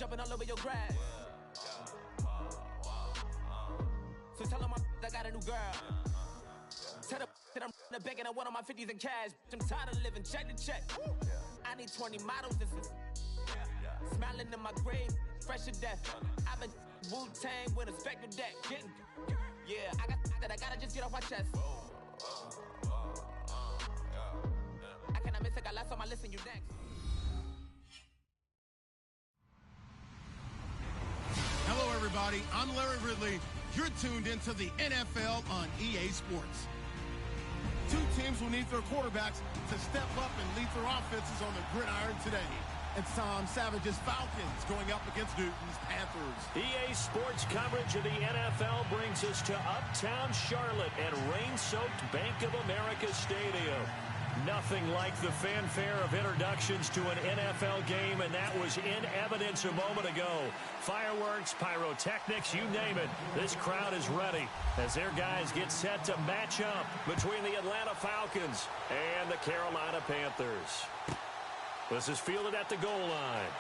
jumping all over your grass. So tell them I got a new girl. Tell them that I'm in the bank and I want all my 50s in cash. I'm tired of living check to check. I need 20 models. This is smiling in my grave, fresh to death. I've been Wu-Tang with a spectre deck. Yeah, I got that. I gotta just get off my chest. I cannot miss. I got last on my list and you next. Hello, everybody. I'm Larry Ridley. You're tuned into the NFL on EA Sports. Two teams will need their quarterbacks to step up and lead their offenses on the gridiron today. It's Tom Savage's Falcons going up against Newton's Panthers. EA Sports coverage of the NFL brings us to Uptown Charlotte at rain-soaked Bank of America Stadium. Nothing like the fanfare of introductions to an NFL game, and that was in evidence a moment ago. Fireworks, pyrotechnics, you name it. This crowd is ready as their guys get set to match up between the Atlanta Falcons and the Carolina Panthers. This is fielded at the goal line.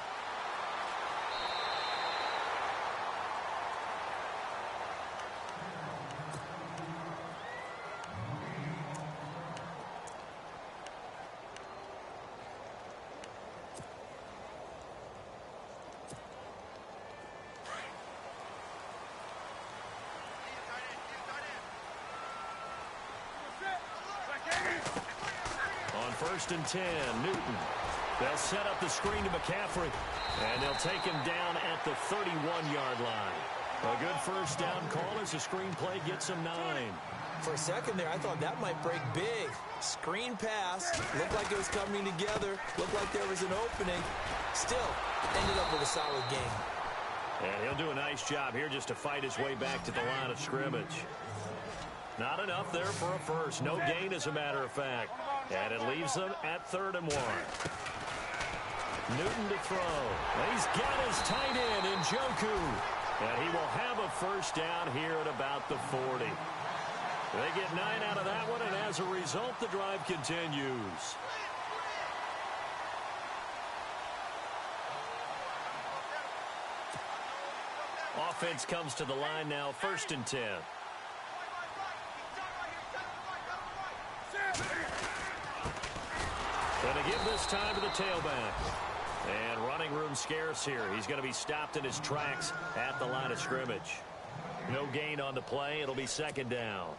On 1st and 10, Newton. They'll set up the screen to McCaffrey, and they'll take him down at the 31-yard line. A good first down call as the screen play gets him 9. For a second there, I thought that might break big. Screen pass. Looked like it was coming together. Looked like there was an opening. Still, ended up with a solid game. And he'll do a nice job here just to fight his way back to the line of scrimmage. Not enough there for a first. No gain, as a matter of fact. And it leaves them at 3rd and 1. Newton to throw. He's got his tight end in Njoku. And he will have a first down here at about the 40. They get 9 out of that one, and as a result, the drive continues. Offense comes to the line now, 1st and 10. Going to give this time to the tailback. And running room scarce here. He's going to be stopped in his tracks at the line of scrimmage. No gain on the play. It'll be 2nd down.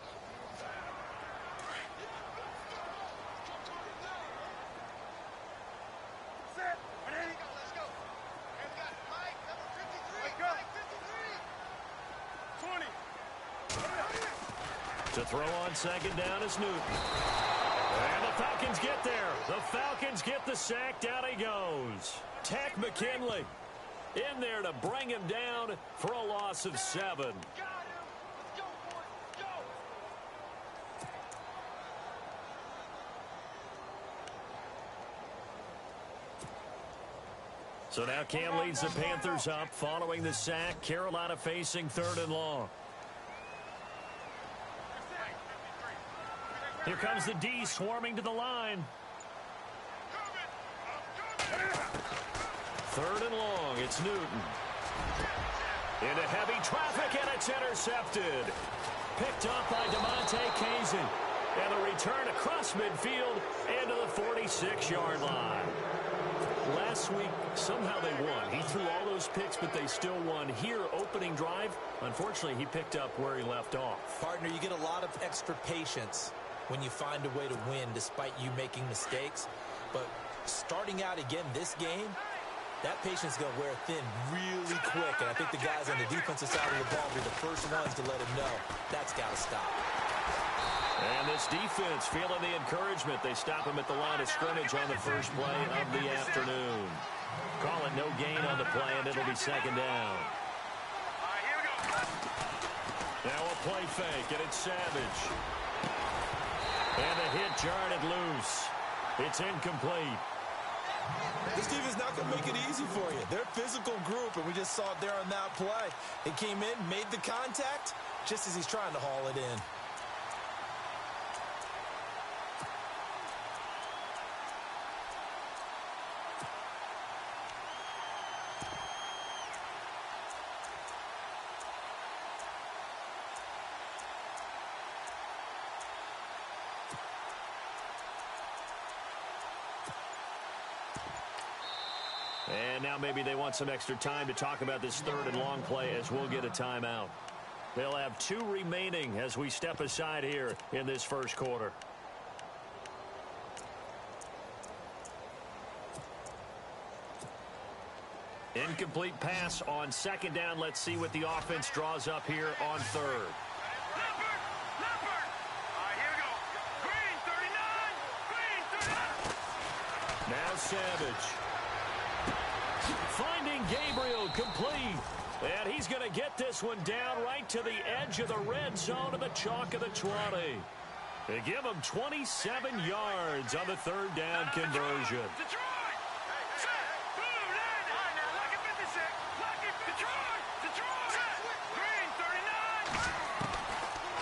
To throw on 2nd down is Newton. And the Falcons get there. The Falcons get the sack. Down he goes. Tech McKinley in there to bring him down for a loss of 7. So now Cam leads the Panthers up following the sack. Carolina facing 3rd and long. Here comes the D swarming to the line. 3rd and long. It's Newton. Into heavy traffic, and it's intercepted. Picked up by DeMonte Casey. And a return across midfield into the 46-yard line. Last week, somehow they won. He threw all those picks, but they still won. Here, opening drive, unfortunately, he picked up where he left off. Partner, you get a lot of extra patience when you find a way to win despite you making mistakes. But starting out again this game, that patience is going to wear thin really quick. And I think the guys on the defensive side of the ball will be the first ones to let him know that's got to stop. And this defense feeling the encouragement. They stop him at the line of scrimmage on the first play of the afternoon. Call it no gain on the play, and it'll be 2nd down. Now a play fake, and it's Savage. And the hit jarred it loose. It's incomplete. This team is not going to make it easy for you. They're a physical group, and we just saw it there on that play. It came in, made the contact, just as he's trying to haul it in. And now maybe they want some extra time to talk about this third and long play as we'll get a timeout. They'll have 2 remaining as we step aside here in this first quarter. Incomplete pass on second down. Let's see what the offense draws up here on third. Now Savage. Finding Gabriel complete. And he's going to get this one down right to the edge of the red zone of the chalk of the 20. They give him 27 yards on the third down conversion.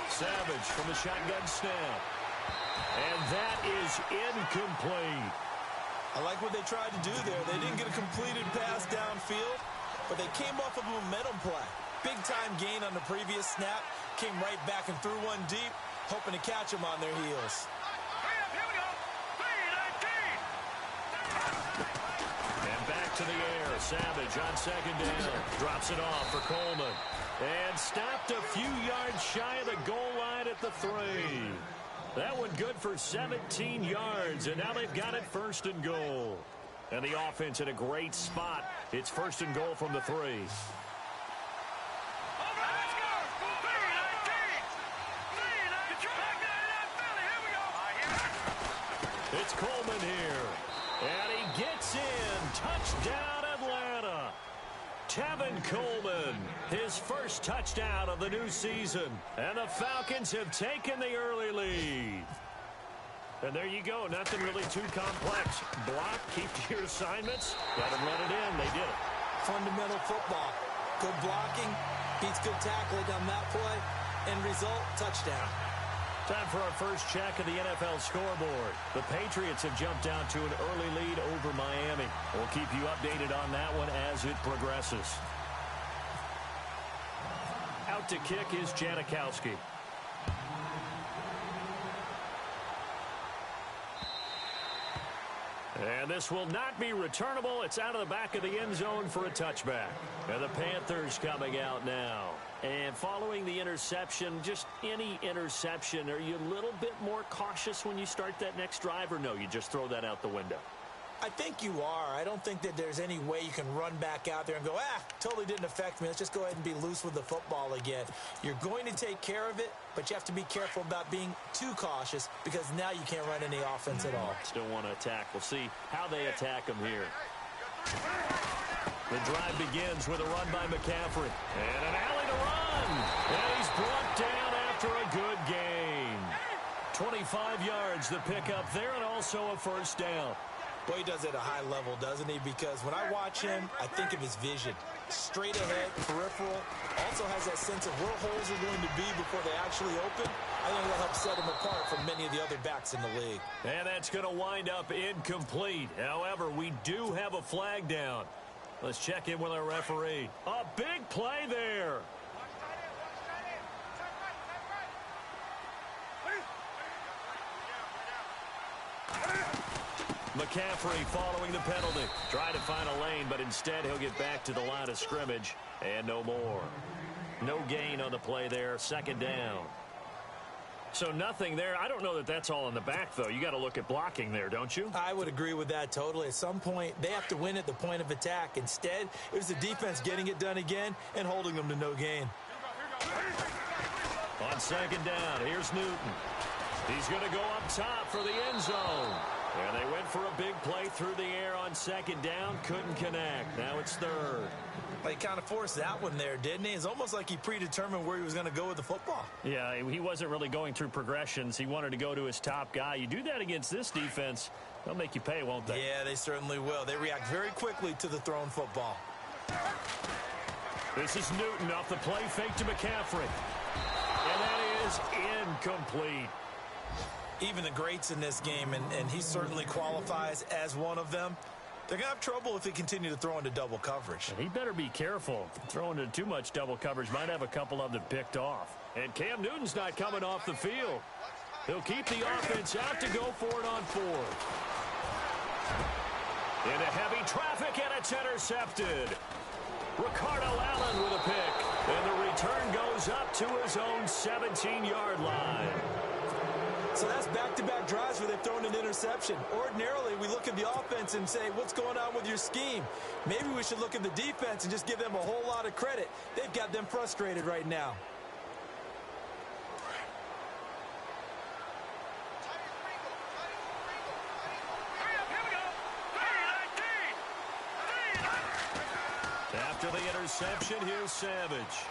Savage from the shotgun snap. And that is incomplete. I like what they tried to do there. They didn't get a completed pass downfield, but they came off of a momentum play. Big-time gain on the previous snap. Came right back and threw one deep, hoping to catch them on their heels. And back to the air. Savage on second down. Drops it off for Coleman. And stopped a few yards shy of the goal line at the 3. That one good for 17 yards, and now they've got it first and goal. And the offense in a great spot. It's first and goal from the 3. It's Coleman here. And he gets in. Touchdown, Atlanta. Tevin Coleman, his first touchdown of the new season. And the Falcons have taken the early lead. And there you go. Nothing really too complex. Block, keep to your assignments. Let them run it in. They did it. Fundamental football. Good blocking, beats good tackling on that play. End result, touchdown. Time for our first check of the NFL scoreboard. The Patriots have jumped out to an early lead over Miami. We'll keep you updated on that one as it progresses. Out to kick is Janikowski. And this will not be returnable. It's out of the back of the end zone for a touchback. And the Panthers coming out now. And following the interception, just any interception, are you a little bit more cautious when you start that next drive, or no, you just throw that out the window? I think you are. I don't think that there's any way you can run back out there and go, totally didn't affect me. Let's just go ahead and be loose with the football again. You're going to take care of it, but you have to be careful about being too cautious because now you can't run any offense at all. Still want to attack. We'll see how they attack them here. The drive begins with a run by McCaffrey. And an alley to run. And he's brought down after a good gain. 25 yards the pickup there, and also a first down. Boy, he does it at a high level, doesn't he? Because when I watch him, I think of his vision. Straight ahead, peripheral. Also has that sense of where holes are going to be before they actually open. I think that helps set him apart from many of the other backs in the league. And that's going to wind up incomplete. However, we do have a flag down. Let's check in with our referee. A big play there. McCaffrey following the penalty. Trying to find a lane, but instead he'll get back to the line of scrimmage. And no more. No gain on the play there. Second down. So nothing there. I don't know that that's all in the back, though. You got to look at blocking there, don't you? I would agree with that totally. At some point, they have to win at the point of attack. Instead, it was the defense getting it done again and holding them to no gain. On second down, here's Newton. He's going to go up top for the end zone. And they went for a big play through the air on second down. Couldn't connect. Now it's third. Well, he kind of forced that one there, didn't he? It's almost like he predetermined where he was going to go with the football. Yeah, he wasn't really going through progressions. He wanted to go to his top guy. You do that against this defense, they'll make you pay, won't they? Yeah, they certainly will. They react very quickly to the thrown football. This is Newton off the play fake to McCaffrey. And that is incomplete. Even the greats in this game, and he certainly qualifies as one of them, they're going to have trouble if they continue to throw into double coverage. He better be careful. Throwing into too much double coverage might have a couple of them picked off. And Cam Newton's not coming off the field. He'll keep the offense out to go for it on fourth. Into heavy traffic, and it's intercepted. Ricardo Allen with a pick. And the return goes up to his own 17-yard line. So that's back-to-back drives where they've thrown an interception. Ordinarily, we look at the offense and say, what's going on with your scheme? Maybe we should look at the defense and just give them a whole lot of credit. They've got them frustrated right now. After the interception, here's Savage.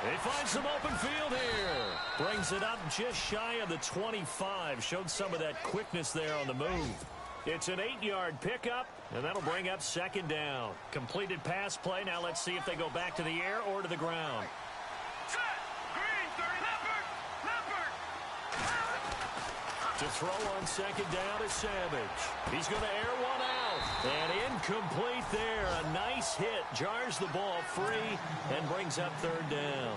He finds some open field here. Brings it up just shy of the 25. Showed some of that quickness there on the move. It's an 8-yard pickup, and that'll bring up second down. Completed pass play. Now let's see if they go back to the air or to the ground. To throw on second down is Savage. He's going to air one out. And incomplete there. A nice hit. Jars the ball free and brings up third down.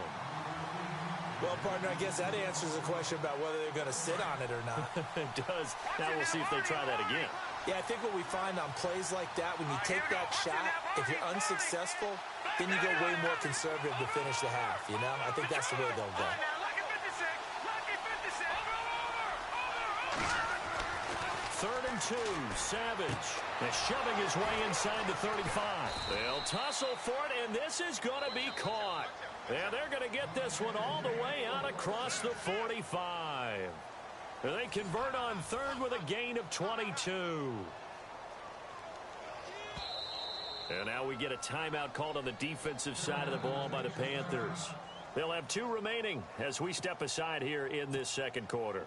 Well, partner, I guess that answers the question about whether they're going to sit on it or not. It does. Now we'll see if they try that again. Yeah, I think what we find on plays like that, when you take that shot, if you're unsuccessful, then you go way more conservative to finish the half, you know? I think that's the way they'll go. Third and 2, Savage is shoving his way inside the 35. They'll tussle for it, and this is going to be caught. And they're going to get this one all the way out across the 45. They convert on third with a gain of 22. And now we get a timeout called on the defensive side of the ball by the Panthers. They'll have 2 remaining as we step aside here in this second quarter.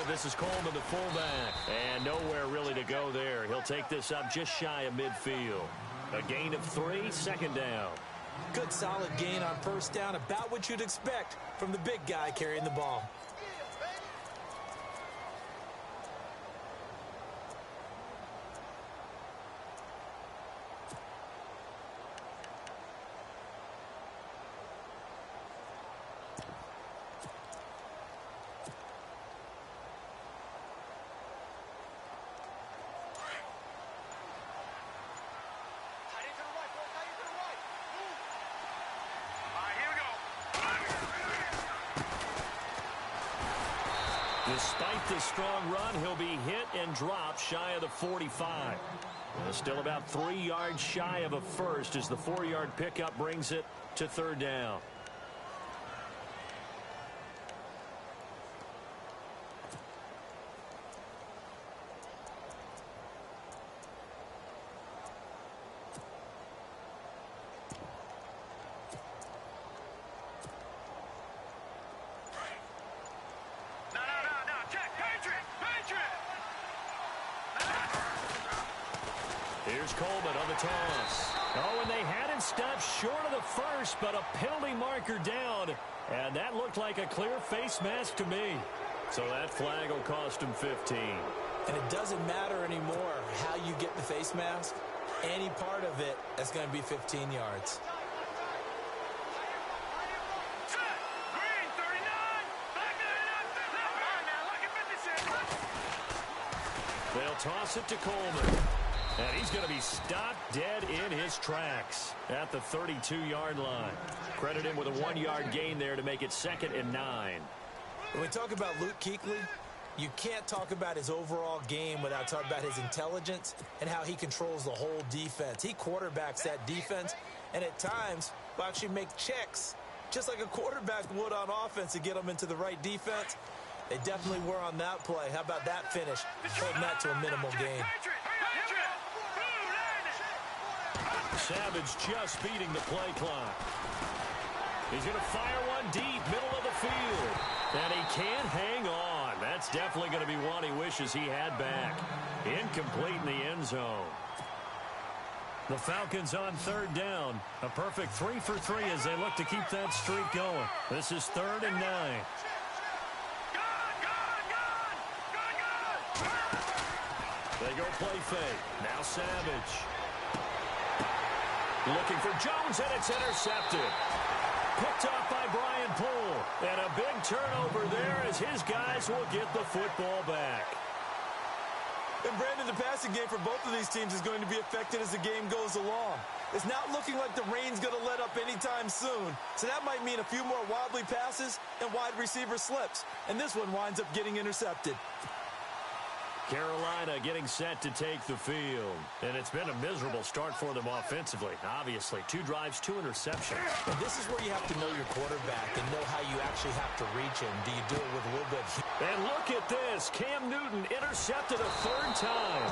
This is Coleman, the fullback, and nowhere really to go there. He'll take this up just shy of midfield. A gain of 3, second down. Good solid gain on first down, about what you'd expect from the big guy carrying the ball. Despite the strong run, he'll be hit and dropped shy of the 45. Still about 3 yards shy of a first as the 4-yard pickup brings it to third down. Here's Coleman on the toss. Oh, and they had him stopped short of the first, but a penalty marker down. And that looked like a clear face mask to me. So that flag will cost him 15. And it doesn't matter anymore how you get the face mask. Any part of it, that's going to be 15 yards. They'll toss it to Coleman. And he's going to be stopped dead in his tracks at the 32-yard line. Credit him with a 1-yard gain there to make it 2nd and 9. When we talk about Luke Kuechly, you can't talk about his overall game without talking about his intelligence and how he controls the whole defense. He quarterbacks that defense, and at times will actually make checks, just like a quarterback would on offense to get them into the right defense. They definitely were on that play. How about that finish? Holding that to a minimal gain. Savage just beating the play clock. He's going to fire one deep, middle of the field. And he can't hang on. That's definitely going to be one he wishes he had back. Incomplete in the end zone. The Falcons on third down. A perfect 3 for 3 as they look to keep that streak going. This is 3rd and 9. They go play fake. Now Savage. Looking for Jones, and it's intercepted. Picked off by Brian Poole. And a big turnover there as his guys will get the football back. And Brandon, the passing game for both of these teams is going to be affected as the game goes along. It's not looking like the rain's going to let up anytime soon. So that might mean a few more wobbly passes and wide receiver slips. And this one winds up getting intercepted. Carolina getting set to take the field. And it's been a miserable start for them offensively. Obviously, 2 drives, 2 interceptions. And this is where you have to know your quarterback and know how you actually have to reach him. Do you do it with a little bit of... And look at this. Cam Newton intercepted a 3rd time.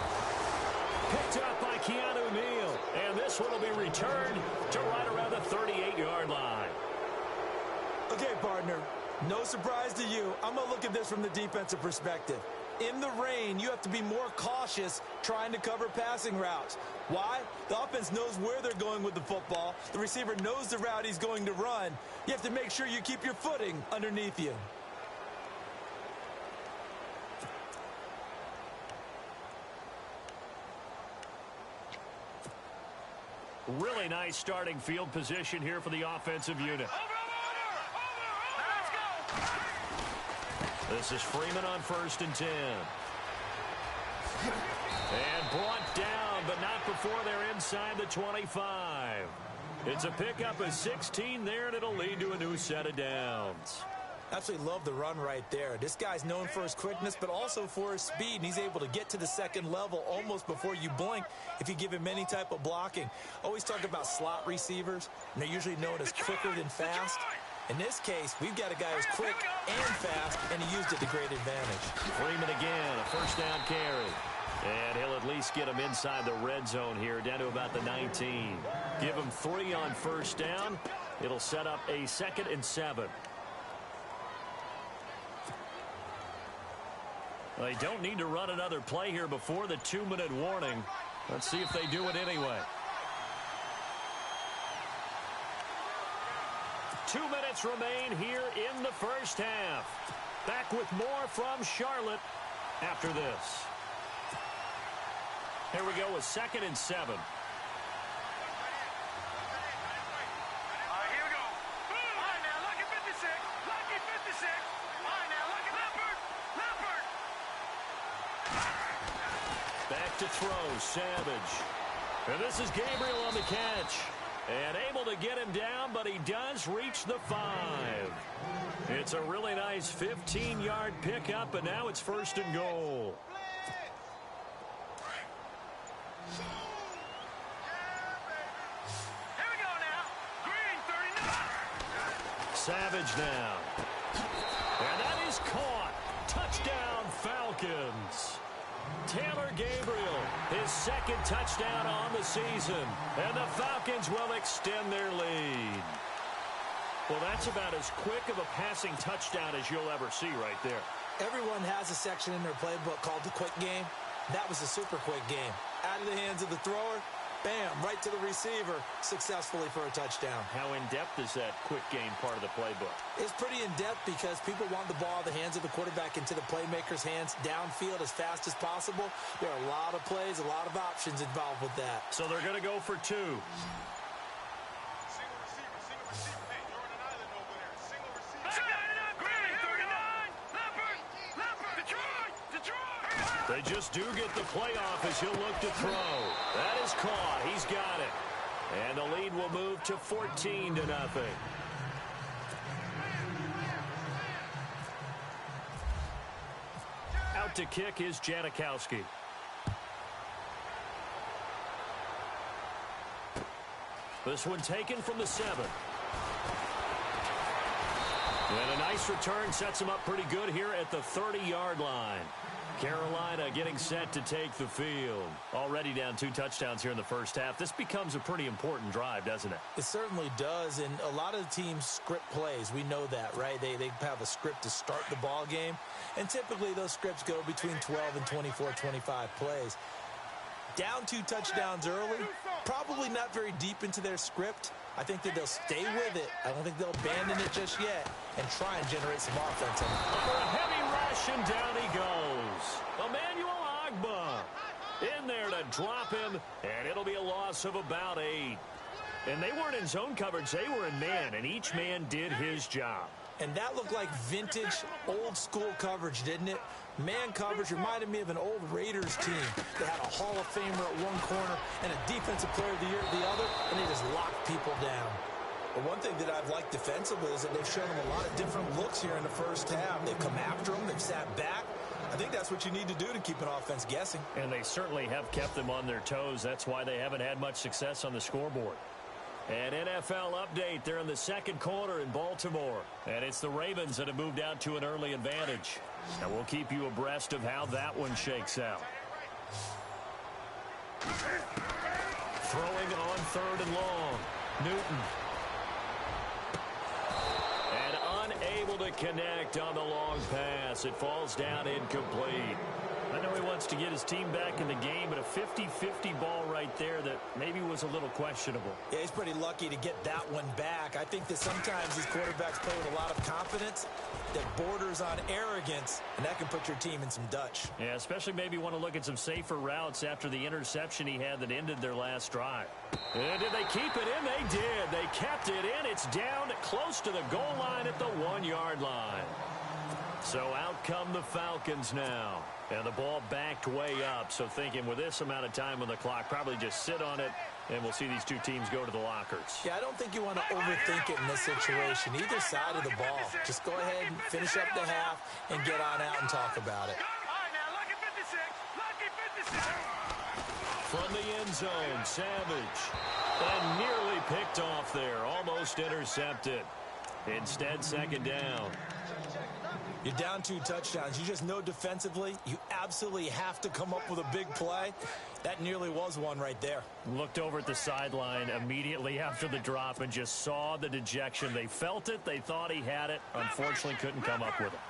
Picked up by Keanu Neal. And this one will be returned to right around the 38-yard line. Okay, partner. No surprise to you. I'm going to look at this from the defensive perspective. In the rain, you have to be more cautious trying to cover passing routes. Why? The offense knows where they're going with the football. The receiver knows the route he's going to run. You have to make sure you keep your footing underneath you. Really nice starting field position here for the offensive unit. This is Freeman on 1st and 10. And brought down, but not before they're inside the 25. It's a pickup of 16 there, and it'll lead to a new set of downs. Absolutely love the run right there. This guy's known for his quickness, but also for his speed, and he's able to get to the second level almost before you blink if you give him any type of blocking. Always talk about slot receivers, and they're usually known as quicker than fast. In this case, we've got a guy who's quick and fast, and he used it to great advantage. Freeman again, a 1st down carry. And he'll at least get him inside the red zone here, down to about the 19. Give him 3 on 1st down. It'll set up a 2nd and 7. They don't need to run another play here before the 2-minute warning. Let's see if they do it anyway. 2 minutes remain here in the 1st half. Back with more from Charlotte after this. Here we go with 2nd and 7. Here we go. All right, now, lucky 56. Lucky 56. All right, now, lucky Leopard. Leopard. Back to throw, Savage. And this is Gabriel on the catch. And able to get him down, but he does reach the 5. It's a really nice 15-yard pickup, and now it's 1st and goal. Here we go now. Green 39. Savage now. And that is caught. Touchdown, Falcons. Taylor Gabriel, his 2nd touchdown on the season. And the Falcons will extend their lead. Well, that's about as quick of a passing touchdown as you'll ever see right there. Everyone has a section in their playbook called the quick game. That was a super quick game. Out of the hands of the thrower, bam, right to the receiver, successfully for a touchdown. How in-depth is that quick game part of the playbook? It's pretty in-depth because people want the ball out of the hands of the quarterback into the playmaker's hands downfield as fast as possible. There are a lot of plays, a lot of options involved with that. So they're going to go for 2. Single receiver. Hey, you're on an island over there. Single receiver. Green 39. Leopard. Detroit. They just do get the playoff as he'll look to throw. That is caught. He's got it. And the lead will move to 14-0. Out to kick is Janikowski. This one taken from the 7. And a nice return sets him up pretty good here at the 30-yard line. Carolina getting set to take the field. Already down 2 touchdowns here in the 1st half. This becomes a pretty important drive, doesn't it? It certainly does, and a lot of the teams script plays. We know that, right? They have a script to start the ball game, and typically those scripts go between 12 and 24, 25 plays. Down 2 touchdowns early, probably not very deep into their script. I think that they'll stay with it. I don't think they'll abandon it just yet and try and generate some offense. Under a heavy rush rush, and down he goes. Emmanuel Agba in there to drop him, and it'll be a loss of about 8. And they weren't in zone coverage. They were in man, and each man did his job. And that looked like vintage, old-school coverage, didn't it? Man coverage reminded me of an old Raiders team. They had a Hall of Famer at one corner and a Defensive Player of the Year at the other, and they just locked people down. But one thing that I've liked defensively is that they've shown them a lot of different looks here in the first half. They've come after them. They've sat back. I think that's what you need to do to keep an offense guessing. And they certainly have kept them on their toes. That's why they haven't had much success on the scoreboard. An NFL update. They're in the second quarter in Baltimore. And it's the Ravens that have moved out to an early advantage. And we'll keep you abreast of how that one shakes out. Throwing on 3rd and long. Newton. And unable to connect on the long pass. It falls down incomplete. I know he wants to get his team back in the game, but a 50-50 ball right there that maybe was a little questionable. Yeah, he's pretty lucky to get that one back. I think that sometimes these quarterbacks play with a lot of confidence that borders on arrogance, and that can put your team in some Dutch. Yeah, especially maybe want to look at some safer routes after the interception he had that ended their last drive. And did they keep it in? They did. They kept it in. It's down close to the goal line at the 1-yard line. So out come the Falcons now. And the ball backed way up. So thinking with this amount of time on the clock, probably just sit on it, and we'll see these two teams go to the lockers. Yeah, I don't think you want to overthink it in this situation. Either side of the ball. Just go ahead and finish up the half and get on out and talk about it. From the end zone, Savage. And nearly picked off there. Almost intercepted. Instead, second down. You're down 2 touchdowns. You just know defensively you absolutely have to come up with a big play. That nearly was one right there. Looked over at the sideline immediately after the drop and just saw the dejection. They felt it. They thought he had it. Unfortunately, couldn't come up with it.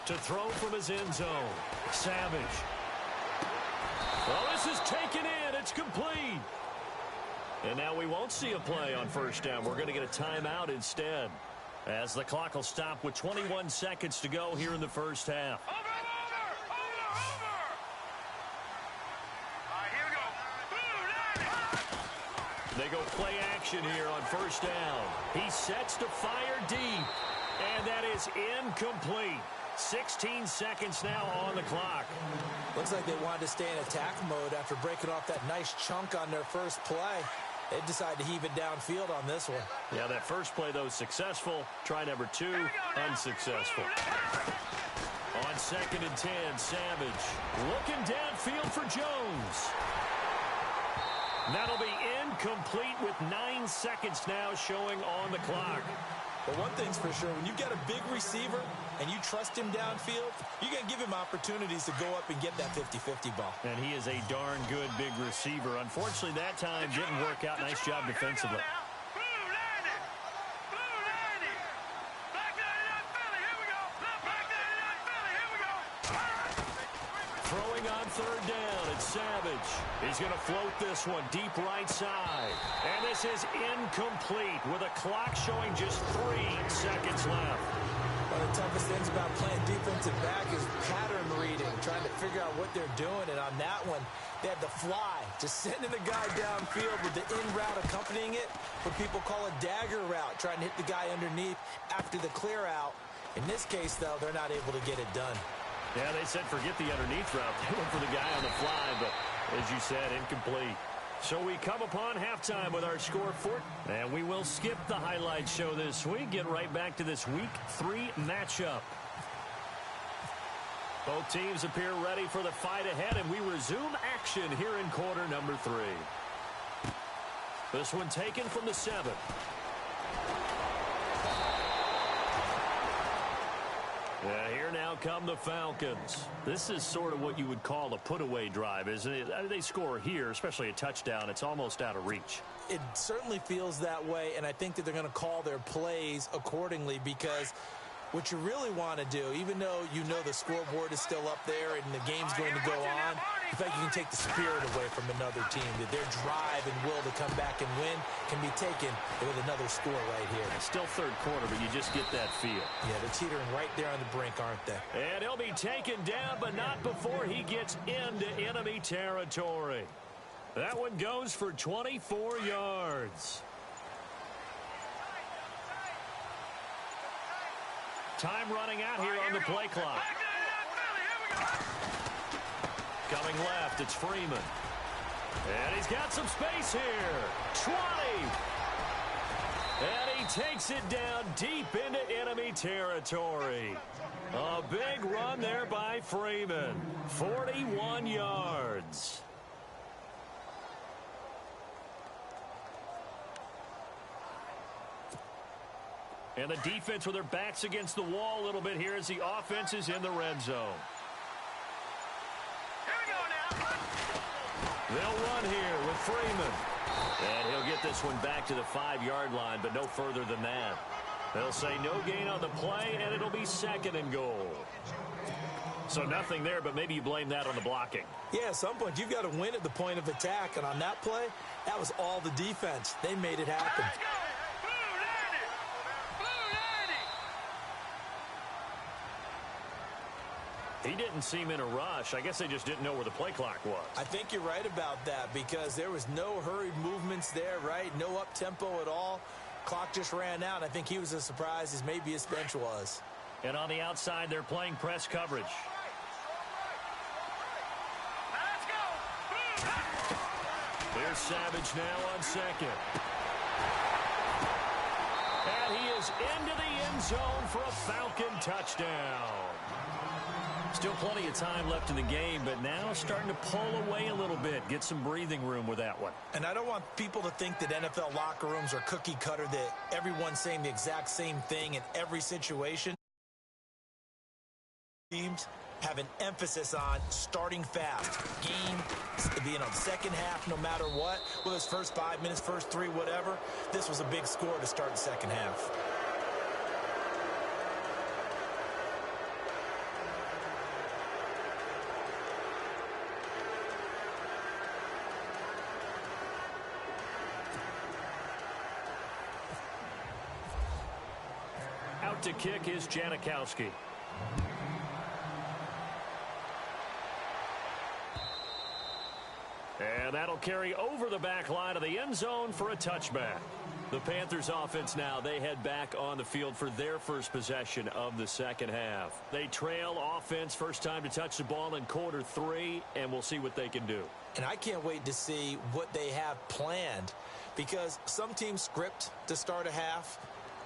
To throw from his end zone, Savage. Well, this is taken in. It's complete. And now we won't see a play on first down. We're going to get a timeout instead, as the clock will stop with 21 seconds to go here in the first half. Over! All right, here we go. They go play action here on first down. He sets to fire deep, and that is incomplete. 16 seconds now on the clock. Looks like they wanted to stay in attack mode after breaking off that nice chunk on their first play. They decided to heave it downfield on this one. Yeah, that first play, though, successful. Try number 2, unsuccessful. On 2nd and 10, Savage looking downfield for Jones. That'll be incomplete with 9 seconds now showing on the clock. But one thing's for sure, when you've got a big receiver and you trust him downfield, you're going to give him opportunities to go up and get that 50-50 ball. And he is a darn good big receiver. Unfortunately, that time didn't work out. Nice job defensively. Throwing on 3rd down, it's Savage. He's going to float this one deep right side. And this is incomplete with a clock showing just 3 seconds left. One of the toughest things about playing defensive back is pattern reading, trying to figure out what they're doing. And on that one, they had to fly, just sending the guy downfield with the in route accompanying it, what people call a dagger route, trying to hit the guy underneath after the clear out. In this case, though, they're not able to get it done. Yeah, they said forget the underneath route. They went for the guy on the fly, but as you said, incomplete. So we come upon halftime with our score for, and we will skip the highlight show this week. Get right back to this Week 3 matchup. Both teams appear ready for the fight ahead, and we resume action here in quarter number 3. This one taken from the 7. Yeah, here now come the Falcons. This is sort of what you would call a put-away drive, isn't it? They score here, especially a touchdown. It's almost out of reach. It certainly feels that way, and I think that they're going to call their plays accordingly, because what you really want to do, even though you know the scoreboard is still up there and the game's going to go on, the fact you can take the spirit away from another team, that their drive and will to come back and win can be taken with another score right here. It's still third quarter, but you just get that feel. Yeah, they're teetering right there on the brink, aren't they? And he'll be taken down, but not before he gets into enemy territory. That one goes for 24 yards. Time running out here on the play clock. Coming left, it's Freeman. And he's got some space here. 20. And he takes it down deep into enemy territory. A big run there by Freeman. 41 yards. And the defense with their backs against the wall a little bit here as the offense is in the red zone. They'll run here with Freeman. And he'll get this one back to the 5-yard line, but no further than that. They'll say no gain on the play, and it'll be 2nd and goal. So nothing there, but maybe you blame that on the blocking. Yeah, at some point, you've got to win at the point of attack. And on that play, that was all the defense. They made it happen. He didn't seem in a rush. I guess they just didn't know where the play clock was. I think you're right about that because there was no hurried movements there, right? No up-tempo at all. Clock just ran out. I think he was as surprised as maybe his bench was. And on the outside, they're playing press coverage. There's Savage now on 2nd. And he is into the end zone for a Falcon touchdown. Still plenty of time left in the game, but now starting to pull away a little bit. Get some breathing room with that one. And I don't want people to think that NFL locker rooms are cookie cutter, that everyone's saying the exact same thing in every situation. Teams have an emphasis on starting fast. Game being on second half no matter what. Whether it's first 5 minutes, first 3, whatever. This was a big score to start the second half. Out to kick is Janikowski. And that'll carry over the back line of the end zone for a touchback. The Panthers offense now, they head back on the field for their first possession of the second half. They trail offense, first time to touch the ball in quarter 3, and we'll see what they can do. And I can't wait to see what they have planned because some teams script to start a half.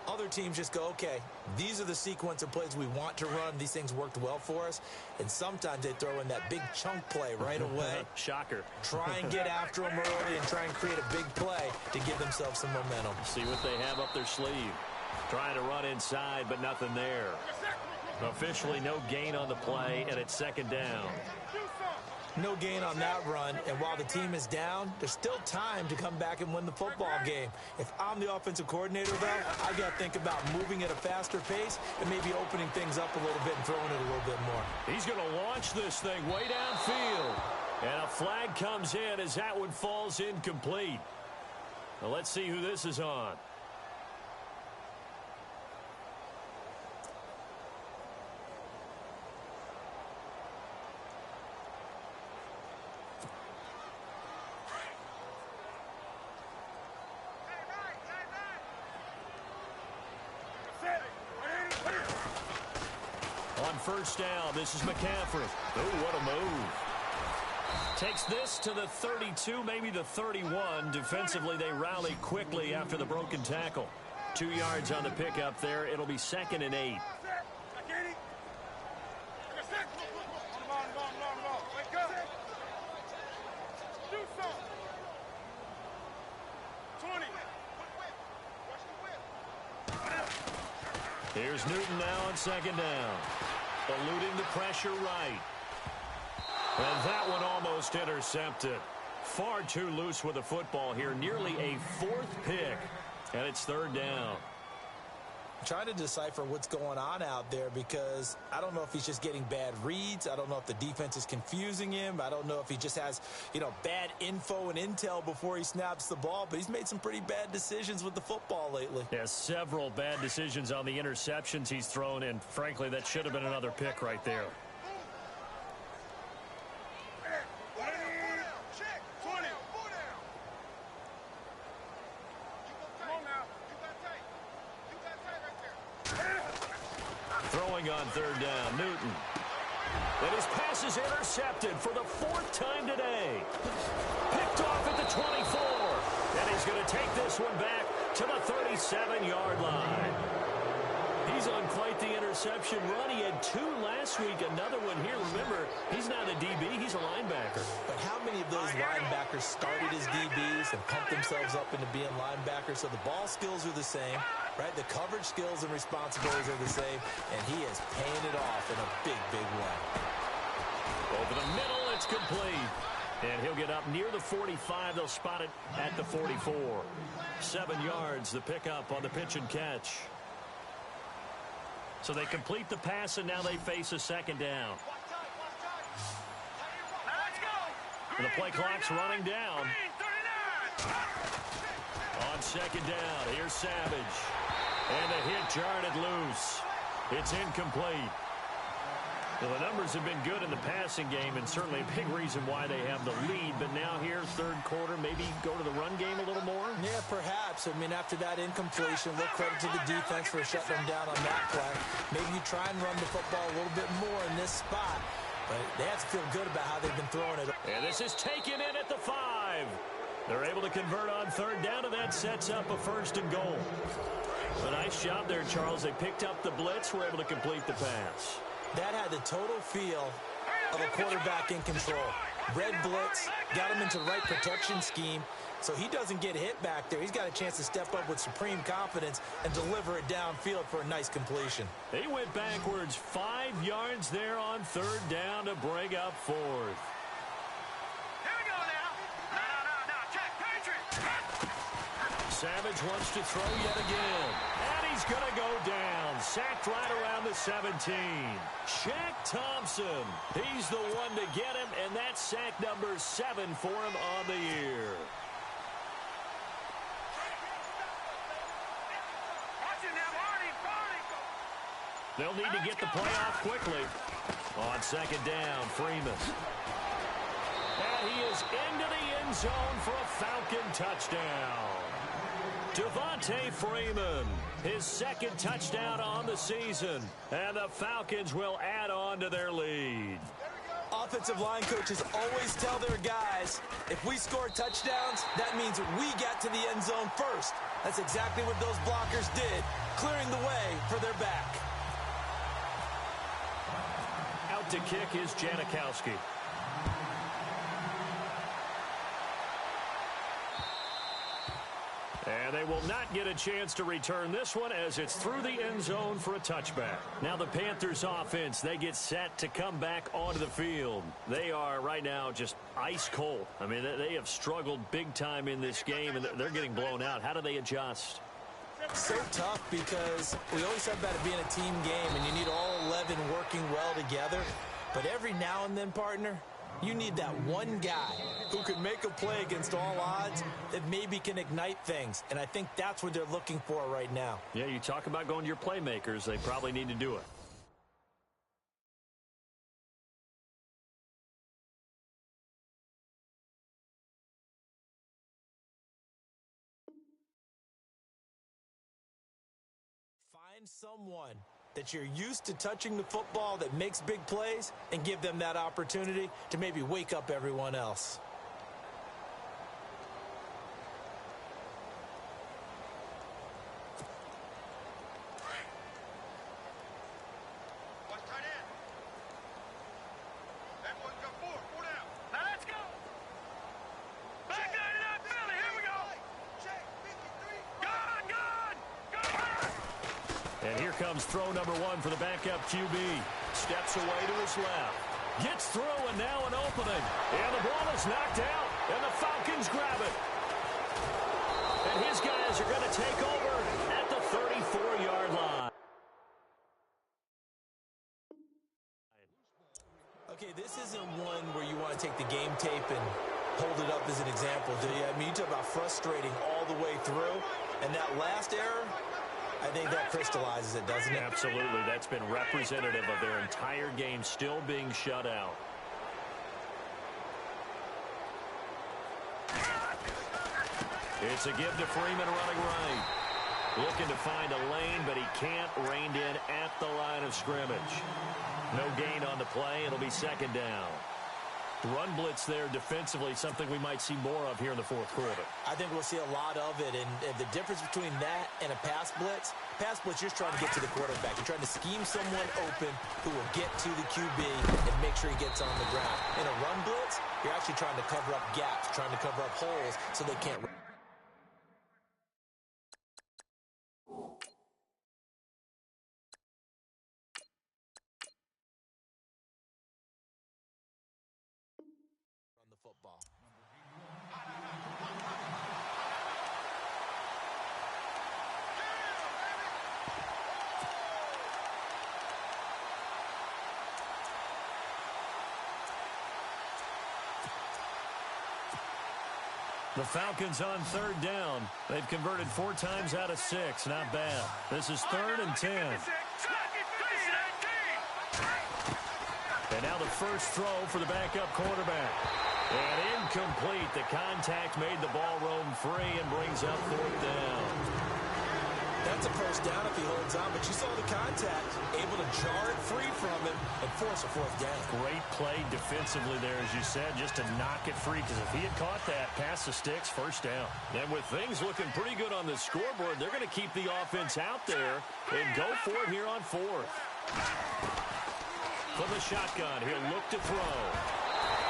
Other teams just go, okay, these are the sequence of plays we want to run. These things worked well for us. And sometimes they throw in that big chunk play right away. Shocker. Try and get after them early and try and create a big play to give themselves some momentum. See what they have up their sleeve. Trying to run inside, but nothing there. Officially no gain on the play, and it's 2nd down. No gain on that run, and while the team is down, there's still time to come back and win the football game. If I'm the offensive coordinator, though, I got to think about moving at a faster pace and maybe opening things up a little bit and throwing it a little bit more. He's going to launch this thing way downfield. And a flag comes in as that one falls incomplete. Now let's see who this is on. On first down, this is McCaffrey. Oh, what a move. Takes this to the 32, maybe the 31. Defensively, they rally quickly after the broken tackle. 2 yards on the pickup there. It'll be 2nd and 8. Here's Newton now on 2nd down. Eluding the pressure right. And that one almost intercepted. Far too loose with the football here. Nearly a 4th pick. And it's 3rd down. trying to decipher what's going on out there because I don't know if he's just getting bad reads. I don't know if the defense is confusing him. I don't know if he just has, bad info and intel before he snaps the ball. But he's made some pretty bad decisions with the football lately. Yeah, several bad decisions on the interceptions he's thrown, and frankly, that should have been another pick right there. Throwing on third down, Newton. And his pass is intercepted for the 4th time today. Picked off at the 24. And he's going to take this one back to the 37-yard line. He's on quite the interception run. He had 2 last week, another one here. Remember, he's not a DB, he's a linebacker. But how many of those linebackers started as DBs and pumped themselves up into being linebackers? So the ball skills are the same, right? The coverage skills and responsibilities are the same, and he is paying it off in a big, big way. Over the middle, it's complete. And he'll get up near the 45. They'll spot it at the 44. 7 yards, the pickup on the pitch and catch. So they complete the pass, and now they face a second down. And the play clock's running down. On second down, here's Savage. And the hit jarred it loose. It's incomplete. Well, the numbers have been good in the passing game, and certainly a big reason why they have the lead. But now here, third quarter, maybe go to the run game a little more? Yeah, perhaps. I mean, after that incompletion, a little credit to the defense for shutting them down on that play. Maybe you try and run the football a little bit more in this spot. But they have to feel good about how they've been throwing it. And this is taken in at the 5. They're able to convert on third down, and that sets up a 1st and goal. A nice job there, Charles. They picked up the blitz, were able to complete the pass. That had the total feel of a quarterback in control. Red blitz, got him into the right protection scheme, so he doesn't get hit back there. He's got a chance to step up with supreme confidence and deliver it downfield for a nice completion. They went backwards 5 yards there on third down to bring up 4th. Here we go now. No. Check, Patriots. Savage wants to throw yet again. And he's going to go down. Sacked right around the 17. Shaq Thompson. He's the one to get him, and that's sack number 7 for him on the year. They'll need to get the play off quickly. On second down, Freeman. And he is into the end zone for a Falcon touchdown. Devontae Freeman, his 2nd touchdown on the season. And the Falcons will add on to their lead. Offensive line coaches always tell their guys, if we score touchdowns, that means we get to the end zone first. That's exactly what those blockers did, clearing the way for their back. Out to kick is Janikowski. And they will not get a chance to return this one as it's through the end zone for a touchback. Now the Panthers offense, they get set to come back onto the field. They are right now just ice cold. I mean, they have struggled big time in this game, and they're getting blown out. How do they adjust? So tough because we always talk about it being a team game, and you need all 11 working well together. But every now and then, partner, you need that one guy who can make a play against all odds that maybe can ignite things. And I think that's what they're looking for right now. Yeah, you talk about going to your playmakers. They probably need to do it. Find someone that you're used to touching the football that makes big plays and give them that opportunity to maybe wake up everyone else. Watch tight end. That boy's got 4. 4 down. Now let's go. Back line it up, Philly. Here we go. Check. 53. Good. And here comes throw number 1 for the backup QB. Steps away to his left. Gets through, and now an opening. And the ball is knocked out, and the Falcons grab it. And his guys are going to take over at the 34-yard line. Okay, this isn't one where you want to take the game tape and hold it up as an example, do you? I mean, you talk about frustrating all the way through, and that last error, I think that crystallizes it, doesn't it? Absolutely. That's been representative of their entire game still being shut out. It's a give to Freeman running right. Looking to find a lane, but he can't. Reined in at the line of scrimmage. No gain on the play. It'll be second down. Run blitz there defensively, something we might see more of here in the fourth quarter. I think we'll see a lot of it, and the difference between that and a pass blitz, you're just trying to get to the quarterback. You're trying to scheme someone open who will get to the QB and make sure he gets on the ground. In a run blitz, you're actually trying to cover up gaps, trying to cover up holes so they can't run. The football. The Falcons on third down. They've converted 4 times out of 6. Not bad. This is 3rd and 10. And now the first throw for the backup quarterback. And incomplete. The contact made the ball roam free and brings up 4th down. That's a first down if he holds on, but you saw the contact, able to jar it free from him and force a 4th down. Great play defensively there, as you said, just to knock it free, because if he had caught that, past the sticks, first down. And with things looking pretty good on the scoreboard, they're going to keep the offense out there and go for it here on 4th. From the shotgun, he'll look to throw.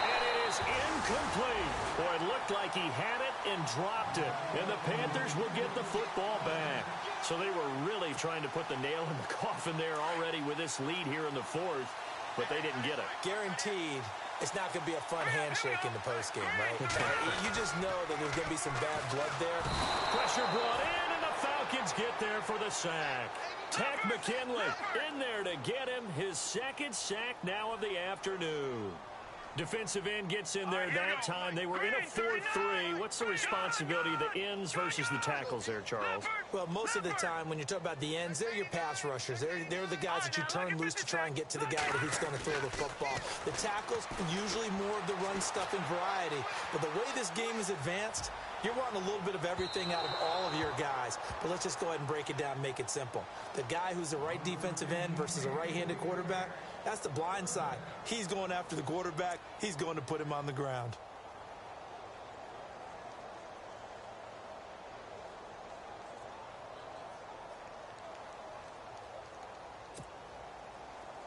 And it is incomplete. Boy, it looked like he had it and dropped it. And the Panthers will get the football back. So they were really trying to put the nail in the coffin there already with this lead here in the 4th, but they didn't get it. Guaranteed it's not going to be a fun handshake in the postgame, right? You just know that there's going to be some bad blood there. Pressure brought in, and the Falcons get there for the sack. Tech McKinley in there to get him his 2nd sack now of the afternoon. Defensive end gets in there that time. They were in a 4-3. What's the responsibility of the ends versus the tackles there, Charles? Well, most of the time when you talk about the ends, they're your pass rushers. They're the guys that you turn loose to try and get to the guy who's going to throw the football. The tackles, usually more of the run-stuffing variety. But the way this game is advanced, you're wanting a little bit of everything out of all of your guys. But let's just go ahead and break it down and make it simple. The guy who's the right defensive end versus a right-handed quarterback, that's the blind side. He's going after the quarterback. He's going to put him on the ground.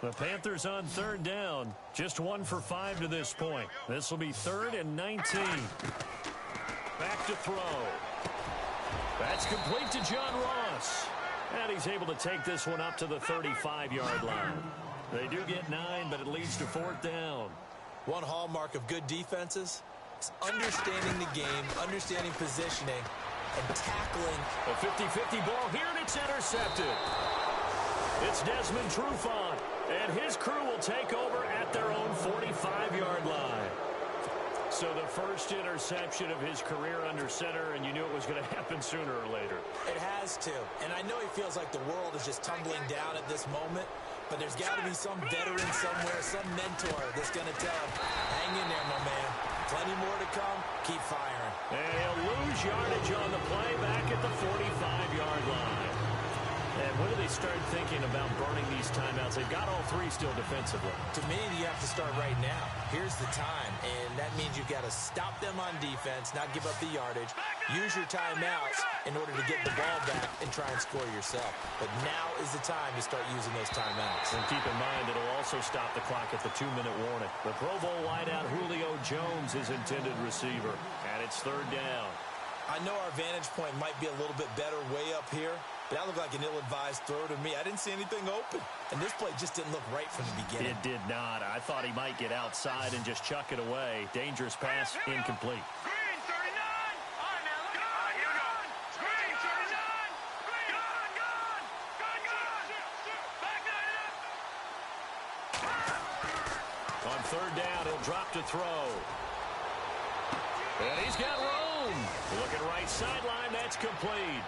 The Panthers on 3rd down. Just 1 for 5 to this point. This will be 3rd and 19. Back to throw. That's complete to John Ross. And he's able to take this one up to the 35-yard line. They do get 9, but it leads to 4th down. One hallmark of good defenses is understanding the game, understanding positioning, and tackling. A 50-50 ball here, and it's intercepted. It's Desmond Trufant, and his crew will take over at their own 45-yard line. So the first interception of his career under center, and you knew it was going to happen sooner or later. It has to. And I know he feels like the world is just tumbling down at this moment, but there's got to be some veteran somewhere, some mentor that's going to tell him, hang in there, my man. Plenty more to come. Keep firing. And he'll lose yardage on the play back at the 45-yard line. And when do they start thinking about burning these timeouts? They've got all 3 still defensively. To me, you have to start right now. Here's the time, and that means you've got to stop them on defense, not give up the yardage, use your timeouts in order to get the ball back and try and score yourself. But now is the time to start using those timeouts. And keep in mind, it'll also stop the clock at the 2-minute warning. The Pro Bowl wideout Julio Jones is intended receiver, and it's 3rd down. I know our vantage point might be a little bit better way up here, but that looked like an ill-advised throw to me. I didn't see anything open, and this play just didn't look right from the beginning. It did not. I thought he might get outside and just chuck it away. Dangerous pass, incomplete. Green 39. All right, now look. Here we go. Green 39. Green. Go. third down. He'll drop to throw. And he's got room. Looking right sideline. That's complete.